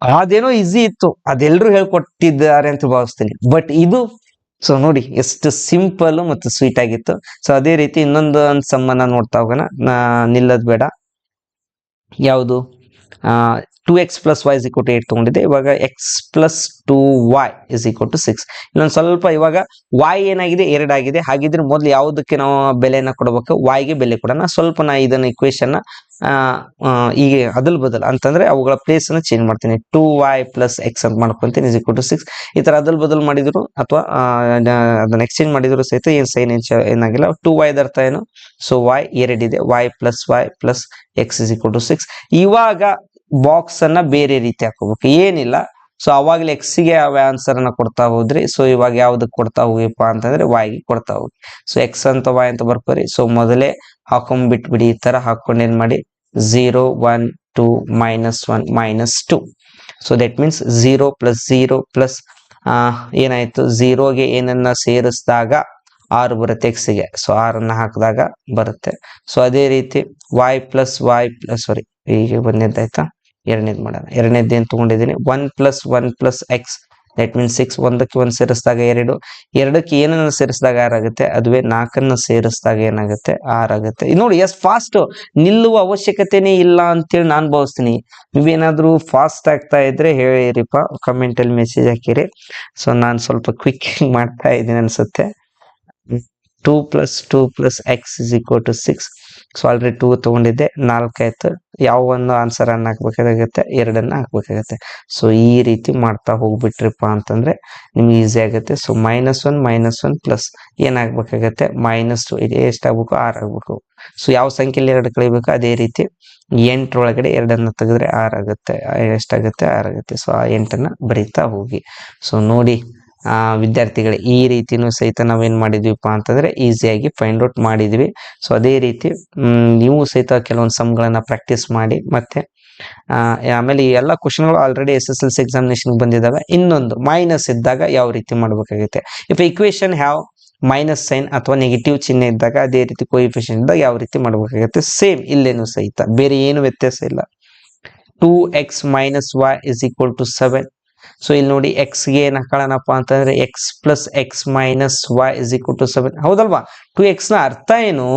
ಅದೇನೋ ಈಸಿ ಇತ್ತು, ಅದೆಲ್ಲರೂ ಹೇಳ್ಕೊಟ್ಟಿದ್ದಾರೆ ಅಂತ ಭಾವಿಸ್ತೀನಿ. ಬಟ್ ಇದು ಸೊ ನೋಡಿ ಎಷ್ಟು ಸಿಂಪಲ್ ಮತ್ತು ಸ್ವೀಟ್ ಆಗಿತ್ತು. ಸೊ ಅದೇ ರೀತಿ ಇನ್ನೊಂದು ಸಮ್ಮನ್ನ ನೋಡ್ತಾ ಹೋಗೋಣ, ನಿಲ್ಲದ್ ಬೇಡ. ಯಾವುದು? 2x plus y is equal to 8 ತಗೊಂಡಿದ್ದೆ. ಇವಾಗ x plus 2y is equal to 6. ಇನ್ನೊಂದು ಸ್ವಲ್ಪ, ಇವಾಗ y ಏನಾಗಿದೆ? 2 ಆಗಿದೆ. ಹಾಗಿದ್ರೆ ಮೊದಲು ಯಾವುದಕ್ಕೆ ನಾವು ಬೆಲೆನ ಕೊಡಬೇಕು? y ಗೆ ಬೆಲೆ ಕೊಡೋಣ. ಸ್ವಲ್ಪ ನಾ ಇದನ್ನ ಇಕ್ವೇಶನ್ ಈಗ ಅದಲ್ ಬದಲ್ ಅಂತಂದ್ರೆ ಅವುಗಳ ಪ್ಲೇಸ್ ಅನ್ನು ಚೇಂಜ್ ಮಾಡ್ತೀನಿ. 2y ಪ್ಲಸ್ x ಅಂತ ಮಾಡ್ಕೊಂತೀನಿ ಇಸ್ ಈಕ್ವಲ್ ಟು 6. ಈ ತರ ಅದಲ್ ಬದಲ್ ಮಾಡಿದ್ರು ಅಥವಾ ಅದನ್ನ ಎಕ್ಸ್ಚೇಂಜ್ ಮಾಡಿದ್ರು ಸಹಿತ ಏನ್ ಸೈನ್ ಏನಾಗಿಲ್ಲ. 2y ಅರ್ಥ ಏನು? ಸೊ y 2 ಇದೆ. y plus x is equal to 6. ಇವಾಗ ಬಾಕ್ಸ್ ಅನ್ನ ಬೇರೆ ರೀತಿ ಹಾಕೋಬೇಕು, ಏನಿಲ್ಲ. ಸೊ ಅವಾಗಲೇ ಎಕ್ಸ್ ಗೆ ಯಾವ ಆನ್ಸರ್ ಅನ್ನ ಕೊಡ್ತಾ ಹೋದ್ರಿ. ಸೊ ಇವಾಗ ಯಾವ್ದಕ್ ಕೊಡ್ತಾ ಹೋಗಿಪ್ಪ ಅಂತಂದ್ರೆ y ಗೆ ಕೊಡ್ತಾ ಹೋಗಿ. ಸೊ ಎಕ್ಸ್ ಅಂತ y ಅಂತ ಬರ್ಕೋರಿ. ಸೊ ಮೊದಲೇ ಹಾಕೊಂಡ್ಬಿಟ್ಬಿಡಿ. ಈ ತರ ಹಾಕೊಂಡು ಏನ್ ಮಾಡಿ, 0 1 2 -1 -2. ಸೊ ದಟ್ ಮೀನ್ಸ್ 0 ಪ್ಲಸ್ ಏನಾಯ್ತು, 0ಗೆ ಏನನ್ನ ಸೇರಿಸಿದಾಗ 6 ಬರುತ್ತೆ x ಗೆ. ಸೊ 6ಅನ್ನ ಹಾಕಿದಾಗ ಬರುತ್ತೆ. ಸೊ ಅದೇ ರೀತಿ y ಪ್ಲಸ್ ಸಾರಿ, ಈಗ ಬಂದಿದ್ದಾಯ್ತಾ, ಎರಡನೇದು ಮಾಡೋಣ. ಎರಡನೇದು ಏನ್ ತಗೊಂಡಿದ್ದೀನಿ? 1 ಪ್ಲಸ್ x ದಟ್ ಮೀನ್ಸ್ 6. 1ಕ್ಕೆ 1 ಸೇರಿಸಿದಾಗ 2, 2ಕ್ಕೆ ಏನನ್ನ ಸೇರಿಸಿದಾಗ 6 ಆಗುತ್ತೆ. ಅದುವೇ 4ಅನ್ನ ಸೇರಿಸಿದಾಗ ಏನಾಗುತ್ತೆ? 6 ಆಗುತ್ತೆ. ನೋಡಿ ಎಷ್ಟು ಫಾಸ್ಟ್, ನಿಲ್ಲುವ ಅವಶ್ಯಕತೆನೇ ಇಲ್ಲ ಅಂತೇಳಿ ನಾನು ಭಾವಿಸ್ತೀನಿ. ನೀವೇನಾದ್ರೂ ಫಾಸ್ಟ್ ಆಗ್ತಾ ಇದ್ರೆ ಹೇಳಿರಿಪ್ಪ, ಕಮೆಂಟ್ ಅಲ್ಲಿ ಮೆಸೇಜ್ ಹಾಕಿರಿ. ಸೊ ನಾನು ಸ್ವಲ್ಪ ಕ್ವಿಕ್ ಮಾಡ್ತಾ ಇದ್ದೀನಿ ಅನ್ಸುತ್ತೆ. 2 plus x is equal to 6. So already 2 ತಗೊಂಡಿದ್ದೆ, 4 ಆಯ್ತು. ಯಾವ ಒಂದು ಆನ್ಸರ್ ಅನ್ನ ಹಾಕ್ಬೇಕಾಗತ್ತೆ? 2ಅನ್ನ ಹಾಕ್ಬೇಕಾಗತ್ತೆ. ಸೊ ಈ ರೀತಿ ಮಾಡ್ತಾ ಹೋಗ್ಬಿಟ್ರಿಪ್ಪ ಅಂತಂದ್ರೆ ನಿಮ್ಗೆ ಈಸಿ ಆಗುತ್ತೆ. ಸೊ -1 ಪ್ಲಸ್ ಏನಾಗ್ಬೇಕಾಗತ್ತೆ? -2. ಇದು ಎಷ್ಟಾಗ್ಬೇಕು? 6 ಆಗ್ಬೇಕು. ಸೊ ಯಾವ ಸಂಖ್ಯೆಯಲ್ಲಿ 2 ಕಳಿಬೇಕು? ಅದೇ ರೀತಿ 8ರೊಳಗಡೆ 2ಅನ್ನ ತೆಗೆದ್ರೆ 6 ಆಗುತ್ತೆ. ಎಷ್ಟಾಗುತ್ತೆ? 6 ಆಗುತ್ತೆ. ಸೊ ಆ 8ಅನ್ನ ಬರೀತಾ ಹೋಗಿ. ಸೊ ನೋಡಿ ವಿದ್ಯಾರ್ಥಿಗಳೇ, ಈ ರೀತಿನೂ ಸಹಿತ ನಾವೇನ್ ಮಾಡಿದ್ವಿಪ್ಪ ಅಂತಂದ್ರೆ ಈಸಿಯಾಗಿ ಫೈಂಡ್ ಔಟ್ ಮಾಡಿದ್ವಿ. ಸೊ ಅದೇ ರೀತಿ ನೀವು ಸಹಿತ ಕೆಲವೊಂದು ಸಮ್ಗಳನ್ನ ಪ್ರಾಕ್ಟೀಸ್ ಮಾಡಿ. ಮತ್ತೆ ಆಮೇಲೆ ಈ ಎಲ್ಲ ಕ್ವಶನ್ಗಳು ಆಲ್ರೆಡಿ SSLC ಎಕ್ಸಾಮಿನೇಷನ್ ಬಂದಿದ್ದಾವೆ. ಇನ್ನೊಂದು ಮೈನಸ್ ಇದ್ದಾಗ ಯಾವ ರೀತಿ ಮಾಡ್ಬೇಕಾಗುತ್ತೆ? If equation have minus sign ಅಥವಾ ನೆಗೆಟಿವ್ ಚಿಹ್ನೆ ಇದ್ದಾಗ, ಅದೇ ರೀತಿ ಕೋಎಫಿಷಿಯಂಟ್ ಇದ್ದಾಗ ಯಾವ ರೀತಿ ಮಾಡ್ಬೇಕಾಗುತ್ತೆ? ಸೇಮ್ ಇಲ್ಲೇನು ಸಹಿತ ಬೇರೆ ಏನು ವ್ಯತ್ಯಾಸ ಇಲ್ಲ. 2x - y is equal to 7. So ಇಲ್ಲಿ ನೋಡಿ, x ಗೆ ಏನ್ ಹಾಕೊಳ್ಳೋಣಪ್ಪ ಅಂತಂದ್ರೆ x plus x minus y is equal to 7. ಹೌದಲ್ವಾ? 2x ನ ಅರ್ಥ ಏನು?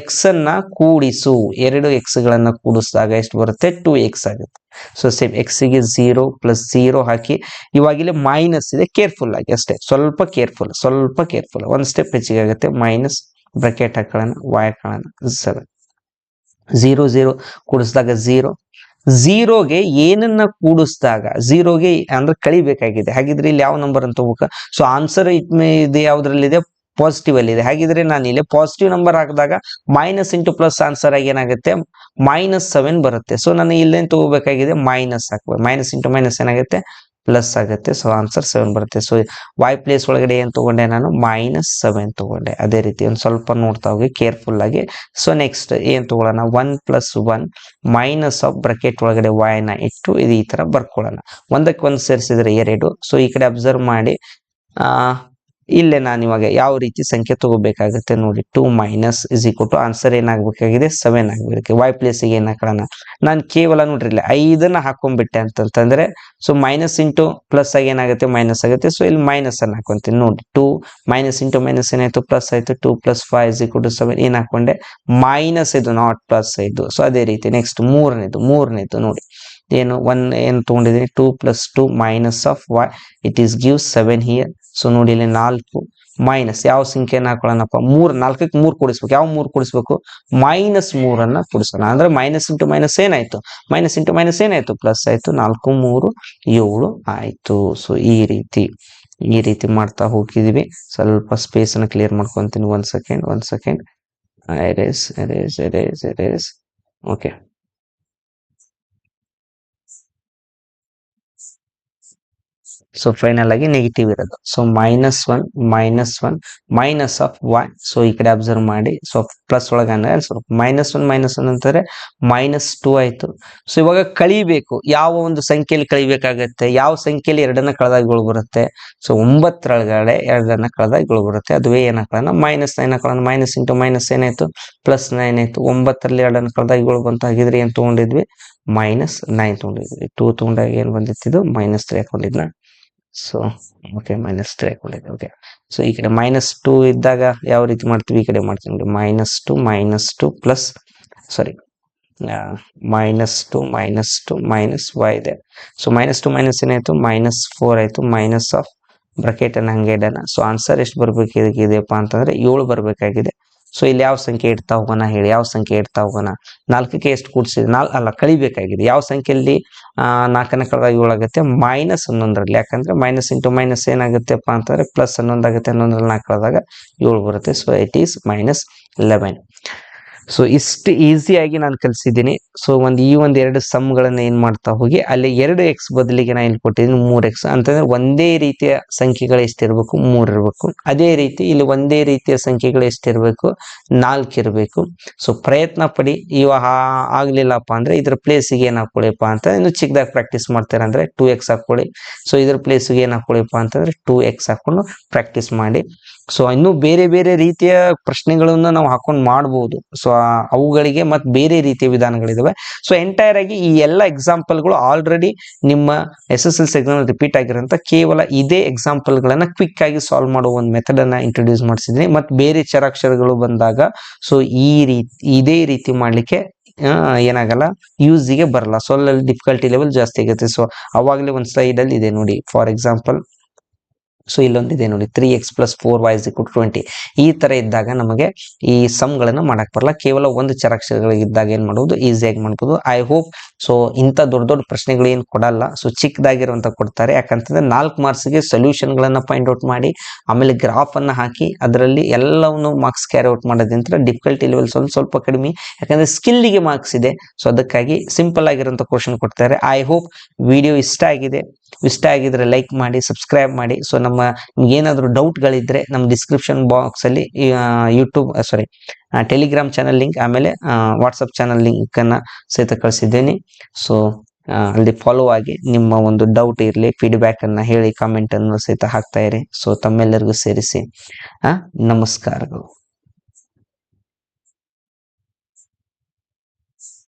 x ಅನ್ನ ಕೂಡಿಸು. 2 x ಗಳನ್ನ ಕೂಡಿಸಿದಾಗ ಎಷ್ಟು ಬರುತ್ತೆ? 2x ಆಗುತ್ತೆ. ಸೊ ಸೇಮ್ x ಗೆ 0 ಪ್ಲಸ್ 0 ಹಾಕಿ. ಇವಾಗಿಲ್ಲಿ ಮೈನಸ್ ಇದೆ, ಕೇರ್ಫುಲ್ ಆಗಿ ಅಷ್ಟೇ, ಸ್ವಲ್ಪ ಕೇರ್ಫುಲ್. ಒಂದ್ ಸ್ಟೆಪ್ ಹೆಚ್ಚಿಗೆ ಆಗುತ್ತೆ. ಮೈನಸ್ ಬ್ರಾಕೆಟ್ ಹಾಕೊಳ್ಳೋಣ, y ಹಾಕೊಳ್ಳೋಣ 7. 0 0 ಕೂಡಿಸಿದಾಗ 0. 0ಗೆ ಏನನ್ನ ಕೂಡಿಸಿದಾಗ 0ಗೆ ಅಂದ್ರೆ ಕಳಿಬೇಕಾಗಿದೆ. ಹಾಗಿದ್ರೆ ಇಲ್ಲಿ ಯಾವ ನಂಬರ್ ಅಂತ ಹೋಗ್ಬೇಕು? ಸೊ ಆನ್ಸರ್ ಇದೆ ಯಾವ್ದ್ರಲ್ಲಿದೆ? ಪಾಸಿಟಿವ್ ಅಲ್ಲಿ ಇದೆ. ಹಾಗಿದ್ರೆ ನಾನು ಇಲ್ಲಿ ಪಾಸಿಟಿವ್ ನಂಬರ್ ಹಾಕಿದಾಗ ಮೈನಸ್ ಇಂಟು ಪ್ಲಸ್ ಆನ್ಸರ್ ಆಗಿ ಏನಾಗುತ್ತೆ? -7 ಬರುತ್ತೆ. ಸೊ ನಾನು ಇಲ್ಲೇನು ತಗೋಬೇಕಾಗಿದೆ? ಮೈನಸ್ ಹಾಕ್ಬೇಕು. ಮೈನಸ್ ಇಂಟು ಮೈನಸ್ ಏನಾಗುತ್ತೆ? ಪ್ಲಸ್ ಆಗುತ್ತೆ. ಸೊ ಆನ್ಸರ್ 7 ಬರುತ್ತೆ. ಸೊ y ಪ್ಲೇಸ್ ಒಳಗಡೆ ಏನ್ ತಗೊಂಡೆ? ನಾನು -7 ತಗೊಂಡೆ. ಅದೇ ರೀತಿ ಒಂದು ಸ್ವಲ್ಪ ನೋಡ್ತಾ ಹೋಗಿ ಕೇರ್ಫುಲ್ ಆಗಿ. ಸೊ ನೆಕ್ಸ್ಟ್ ಏನ್ ತಗೊಳ್ಳೋಣ? 1 + 1 ಮೈನಸ್ ಆಫ್ ಬ್ರಾಕೆಟ್ ಒಳಗಡೆ y ನ ಇಟ್ಟು ಇದು ಈ ತರ ಬರ್ಕೊಳ್ಳೋಣ. ಒಂದಕ್ಕೆ ಒಂದು ಸೇರಿಸಿದ್ರೆ 2. ಸೊ ಈ ಕಡೆ ಅಬ್ಸರ್ವ್ ಮಾಡಿ. ಇಲ್ಲೇ ನಾನು ಇವಾಗ ಯಾವ ರೀತಿ ಸಂಖ್ಯೆ ತಗೋಬೇಕಾಗುತ್ತೆ ನೋಡಿ. 2 minus is equal to answer ಏನಾಗಬೇಕಾಗಿದೆ? 7 ಆಗಬೇಕು. y ಪ್ಲೇಸಿಗೆ ಏನ್ ಹಾಕೋಣ? ನಾನು ಕೇವಲ ನೋಡ್ರಿ 5ನ್ನ ಹಾಕೊಂಡ್ಬಿಟ್ಟೆ ಅಂತಂದ್ರೆ, ಸೊ ಮೈನಸ್ ಇಂಟು ಪ್ಲಸ್ ಆಗಿ ಏನಾಗುತ್ತೆ? ಮೈನಸ್ ಆಗುತ್ತೆ. ಸೊ ಇಲ್ಲಿ ಮೈನಸ್ ಅನ್ನು ಹಾಕೊಂತೀನಿ ನೋಡಿ. 2 ಮೈನಸ್ ಇಂಟು ಮೈನಸ್ ಏನಾಯ್ತು? ಪ್ಲಸ್ ಆಯ್ತು. 2 + 5 ಇಸ್ ಈಕ್ವಲ್ ಟು 7. ಏನ್ ಹಾಕೊಂಡೆ? ಮೈನಸ್ ಇದು, ನಾಟ್ ಪ್ಲಸ್ ಇದು. ಸೊ ಅದೇ ರೀತಿ ನೆಕ್ಸ್ಟ್ ಮೂರನೇದು ನೋಡಿ. ಏನು ಏನು ತಗೊಂಡಿದ್ದೀನಿ? 2 + 2 minus of y it is give 7 here. So ನೋಡಿ ಇಲ್ಲಿ 4 ಮೈನಸ್ ಯಾವ ಸಂಖ್ಯೆಯನ್ನು ಹಾಕೊಳ್ಳೋಣಪ್ಪ? 4ಕ್ಕೆ 3 ಕೂಡಿಸ್ಬೇಕು. ಯಾವ 3 ಕೂಡಿಸ್ಬೇಕು? -3 ಅನ್ನ ಕೂಡಿಸೋಣ. ಅಂದ್ರೆ ಮೈನಸ್ ಇಂಟು ಮೈನಸ್ ಏನಾಯ್ತು? ಮೈನಸ್ ಇಂಟು ಮೈನಸ್ ಏನಾಯ್ತು? ಪ್ಲಸ್ ಆಯ್ತು. 4 3 7 ಆಯ್ತು. ಸೊ ಈ ರೀತಿ ಮಾಡ್ತಾ ಹೋಗಿದೀವಿ. ಸ್ವಲ್ಪ ಸ್ಪೇಸ್ ಅನ್ನು ಕ್ಲಿಯರ್ ಮಾಡ್ಕೊಂತೀನಿ. ಒಂದ್ second. erase. Okay. So final ಆಗಿ ನೆಗೆಟಿವ್ ಇರೋದು. So -1 -1 minus of y. So ಈ ಕಡೆ ಅಬ್ಸರ್ವ್ ಮಾಡಿ. ಸೊ ಪ್ಲಸ್ ಒಳಗೆ -1 -1 ಅಂತಾರೆ -2 ಆಯ್ತು. ಸೊ ಇವಾಗ ಕಳಿಬೇಕು, ಯಾವ ಒಂದು ಸಂಖ್ಯೆಯಲ್ಲಿ ಕಳಿಬೇಕಾಗತ್ತೆ, ಯಾವ ಸಂಖ್ಯೆಯಲ್ಲಿ ಎರಡನ್ನ ಕಳೆದಾಗ ಏಳು ಬರುತ್ತೆ. ಸೊ 9 ಎರಡನ್ನ ಕಳೆದಾಗ ಏಳು ಬರುತ್ತೆ. ಅದುವೇ ಏನ್ ಹಾಕೋಣ, -9 ಹಾಕೋಣ. ಮೈನಸ್ ಇಂಟು ಮೈನಸ್ ಏನಾಯ್ತು, +9 ಆಯ್ತು. 9ರಲ್ಲಿ ಎರಡನ್ನ ಕಳೆದಾಗ ಏಳು ಬಂತು. ಹಾಗಿದ್ರೆ ಏನ್ ತಗೊಂಡಿದ್ವಿ, -9 ತಗೊಂಡಿದ್ವಿ. 2 ತಗೊಂಡಾಗ ಏನ್ ಬಂದಿತ್ತು, -3 ಹಾಕೊಂಡಿದ್ನ. ಸೊ ಓಕೆ, -3 ಹಾಕೊಂಡಿದ್ದೆ. ಓಕೆ, ಸೊ ಈ ಕಡೆ -2 ಇದ್ದಾಗ ಯಾವ ರೀತಿ ಮಾಡ್ತೀವಿ, ಈ ಕಡೆ ಮಾಡ್ತೀವಿ ನೋಡಿ. -2 ಪ್ಲಸ್ ಸಾರಿ -2 -y ಇದೆ. ಸೊ -2 ಮೈನಸ್ ಏನಾಯ್ತು, -4 ಆಯ್ತು. ಮೈನಸ್ ಆಫ್ ಬ್ರಾಕೆಟ್ ಅನ್ನ ಹಂಗೆ ಇಡೋಣ. ಸೊ ಆನ್ಸರ್ ಎಷ್ಟು ಬರ್ಬೇಕು ಇದೆಯಪ್ಪ ಅಂತಂದ್ರೆ 7 ಬರ್ಬೇಕಾಗಿದೆ. ಸೊ ಇಲ್ಲಿ ಯಾವ ಸಂಖ್ಯೆ ಇಡ್ತಾ ಹೋಗೋಣ ಹೇಳಿ, ಯಾವ ಸಂಖ್ಯೆ ಇಡ್ತಾ ಹೋಗೋಣ. 4ಕ್ಕೆ ಎಷ್ಟು ಕೂಡಿಸಿದೆ, ಕಳಿಬೇಕಾಗಿದೆ. ಯಾವ ಸಂಖ್ಯೆಯಲ್ಲಿ 4ನ್ನ ಕಳೆದಾಗ 7 ಆಗುತ್ತೆ, -11ರಲ್ಲಿ. ಯಾಕಂದ್ರೆ ಮೈನಸ್ ಇಂಟು ಮೈನಸ್ ಏನಾಗುತ್ತೆಪ್ಪ ಅಂತಂದ್ರೆ +11 ಆಗುತ್ತೆ. 11ರಲ್ಲಿ 4 ಕಳೆದಾಗ 7 ಬರುತ್ತೆ. So it is -11. ಸೊ ಇಷ್ಟು ಈಸಿಯಾಗಿ ನಾನು ಕಲಿಸಿದ್ದೀನಿ. ಸೊ ಈ ಎರಡು ಸಮ್ಗಳನ್ನ ಏನ್ ಮಾಡ್ತಾ ಹೋಗಿ, ಅಲ್ಲಿ 2x ಬದಲಿಗೆ ನಾನು ಇಲ್ಲಿ ಕೊಟ್ಟಿದ್ದೀನಿ 3x ಅಂತಂದ್ರೆ ಒಂದೇ ರೀತಿಯ ಸಂಖ್ಯೆಗಳು ಎಷ್ಟಿರ್ಬೇಕು, 3 ಇರಬೇಕು. ಅದೇ ರೀತಿ ಇಲ್ಲಿ ಒಂದೇ ರೀತಿಯ ಸಂಖ್ಯೆಗಳು ಎಷ್ಟಿರ್ಬೇಕು, 4 ಇರಬೇಕು. ಸೊ ಪ್ರಯತ್ನ ಪಡಿ. ಇವಾಗ ಆಗ್ಲಿಲ್ಲಪ್ಪ ಅಂದ್ರೆ ಇದ್ರ ಪ್ಲೇಸಿಗೆ ಏನ್ ಹಾಕೊಳ್ಳಿಪ್ಪ ಅಂತ, ಇನ್ನು ಚಿಕ್ಕದಾಗಿ ಪ್ರಾಕ್ಟೀಸ್ ಮಾಡ್ತಾರೆ ಅಂದ್ರೆ 2x ಹಾಕೊಳ್ಳಿ. ಸೊ ಇದ್ರ ಪ್ಲೇಸಿಗೆ ಏನ್ ಹಾಕೊಳ್ಳಿಪ್ಪ ಅಂತಂದ್ರೆ 2x ಹಾಕೊಂಡು ಪ್ರಾಕ್ಟೀಸ್ ಮಾಡಿ. ಸೊ ಇನ್ನು ಬೇರೆ ಬೇರೆ ರೀತಿಯ ಪ್ರಶ್ನೆಗಳನ್ನ ನಾವು ಹಾಕೊಂಡು ಮಾಡಬಹುದು. ಸೊ ಅವುಗಳಿಗೆ ಮತ್ತೆ ಬೇರೆ ರೀತಿಯ ವಿಧಾನಗಳಿದಾವೆ. ಸೊ ಎಂಟೈರ್ ಆಗಿ ಈ ಎಲ್ಲ ಎಕ್ಸಾಂಪಲ್ಗಳು ಆಲ್ರೆಡಿ ನಿಮ್ಮ SSLC ಎಕ್ಸಾಮ್ ರಿಪೀಟ್ ಆಗಿರೋಂಥ ಕೇವಲ ಇದೇ ಎಕ್ಸಾಂಪಲ್ ಗಳನ್ನ ಕ್ವಿಕ್ ಆಗಿ ಸಾಲ್ವ್ ಮಾಡುವ ಒಂದು ಮೆಥಡ್ ಅನ್ನ ಇಂಟ್ರೊಡ್ಯೂಸ್ ಮಾಡಿಸಿದ್ದೀನಿ. ಮತ್ತೆ ಬೇರೆ ಚರಾಕ್ಷರಗಳು ಬಂದಾಗ ಸೊ ಇದೇ ರೀತಿ ಮಾಡ್ಲಿಕ್ಕೆ ಏನಾಗಲ್ಲ, ಯೂಸಿಗೆ ಬರಲ್ಲ. ಸೊ ಅಲ್ಲಿ ಡಿಫಿಕಲ್ಟಿ ಲೆವೆಲ್ ಜಾಸ್ತಿ ಆಗುತ್ತೆ. ಸೊ ಅವಾಗಲೇ ಒಂದು ಸ್ಲೈಡ್ ಅಲ್ಲಿ ಇದೆ ನೋಡಿ, ಫಾರ್ ಎಕ್ಸಾಂಪಲ್. ಸೊ ಇಲ್ಲೊಂದಿದೆ ನೋಡಿ, 3x + 4y = 20. ಈ ತರ ಇದ್ದಾಗ ನಮಗೆ ಈ ಸಮ್ಗಳನ್ನ ಮಾಡಕ್ ಬರಲ್ಲ. ಕೇವಲ ಒಂದು ಚರಾಕ್ಷರಗಳಿದ್ದಾಗ ಏನ್ ಮಾಡುವುದು, ಈಸಿಯಾಗಿ ಮಾಡ್ಬೋದು. ಐ ಹೋಪ್ ಸೊ ಇಂಥ ದೊಡ್ಡ ದೊಡ್ಡ ಪ್ರಶ್ನೆಗಳು ಏನ್ ಕೊಡಲ್ಲ. ಸೊ ಚಿಕ್ಕದಾಗಿರುವಂತ ಕೊಡ್ತಾರೆ. ಯಾಕಂತಂದ್ರೆ 4 ಮಾರ್ಕ್ಸ್ಗೆ ಸೊಲ್ಯೂಷನ್ ಗಳನ್ನ ಫೈಂಡ್ ಔಟ್ ಮಾಡಿ ಆಮೇಲೆ ಗ್ರಾಫ್ ಅನ್ನ ಹಾಕಿ ಅದರಲ್ಲಿ ಎಲ್ಲವನ್ನು ಮಾರ್ಕ್ಸ್ ಕ್ಯಾರಿ ಔಟ್ ಮಾಡೋದ್ರಿಂದ ಡಿಫಿಕಲ್ಟಿ ಲೆವೆಲ್ ಸ್ವಲ್ಪ ಕಡಿಮೆ. ಯಾಕಂದ್ರೆ ಸ್ಕಿಲ್ಗೆ ಮಾರ್ಕ್ಸ್ ಇದೆ. ಸೊ ಅದಕ್ಕಾಗಿ ಸಿಂಪಲ್ ಆಗಿರುವಂತ ಕ್ವಶನ್ ಕೊಡ್ತಾರೆ. ಐ ಹೋಪ್ ವಿಡಿಯೋ ಇಷ್ಟ ಆಗಿದ್ರೆ ಲೈಕ್ ಮಾಡಿ, ಸಬ್ಸ್ಕ್ರೈಬ್ ಮಾಡಿ. ಸೊ ನಿಮ್ಗೆ ಏನಾದ್ರು ಡೌಟ್ಗಳಿದ್ರೆ ನಮ್ಮ ಡಿಸ್ಕ್ರಿಪ್ಷನ್ ಬಾಕ್ಸ್ ಅಲ್ಲಿ ಟೆಲಿಗ್ರಾಮ್ ಚಾನಲ್ ಲಿಂಕ್ ಆಮೇಲೆ ವಾಟ್ಸಪ್ ಚಾನಲ್ ಲಿಂಕ್ ಅನ್ನ ಸಹಿತ ಕಳಿಸಿದ್ದೇನೆ. ಸೊ ಅಲ್ಲಿ ಫಾಲೋ ಆಗಿ ನಿಮ್ಮ ಒಂದು ಡೌಟ್ ಇರಲಿ, ಫೀಡ್ಬ್ಯಾಕ್ ಅನ್ನ ಹೇಳಿ, ಕಾಮೆಂಟ್ ಅನ್ನು ಸಹಿತ ಹಾಕ್ತಾ ಇರಿ. ಸೊ ತಮ್ಮೆಲ್ಲರಿಗೂ ಸೇರಿಸಿ ನಮಸ್ಕಾರಗಳು.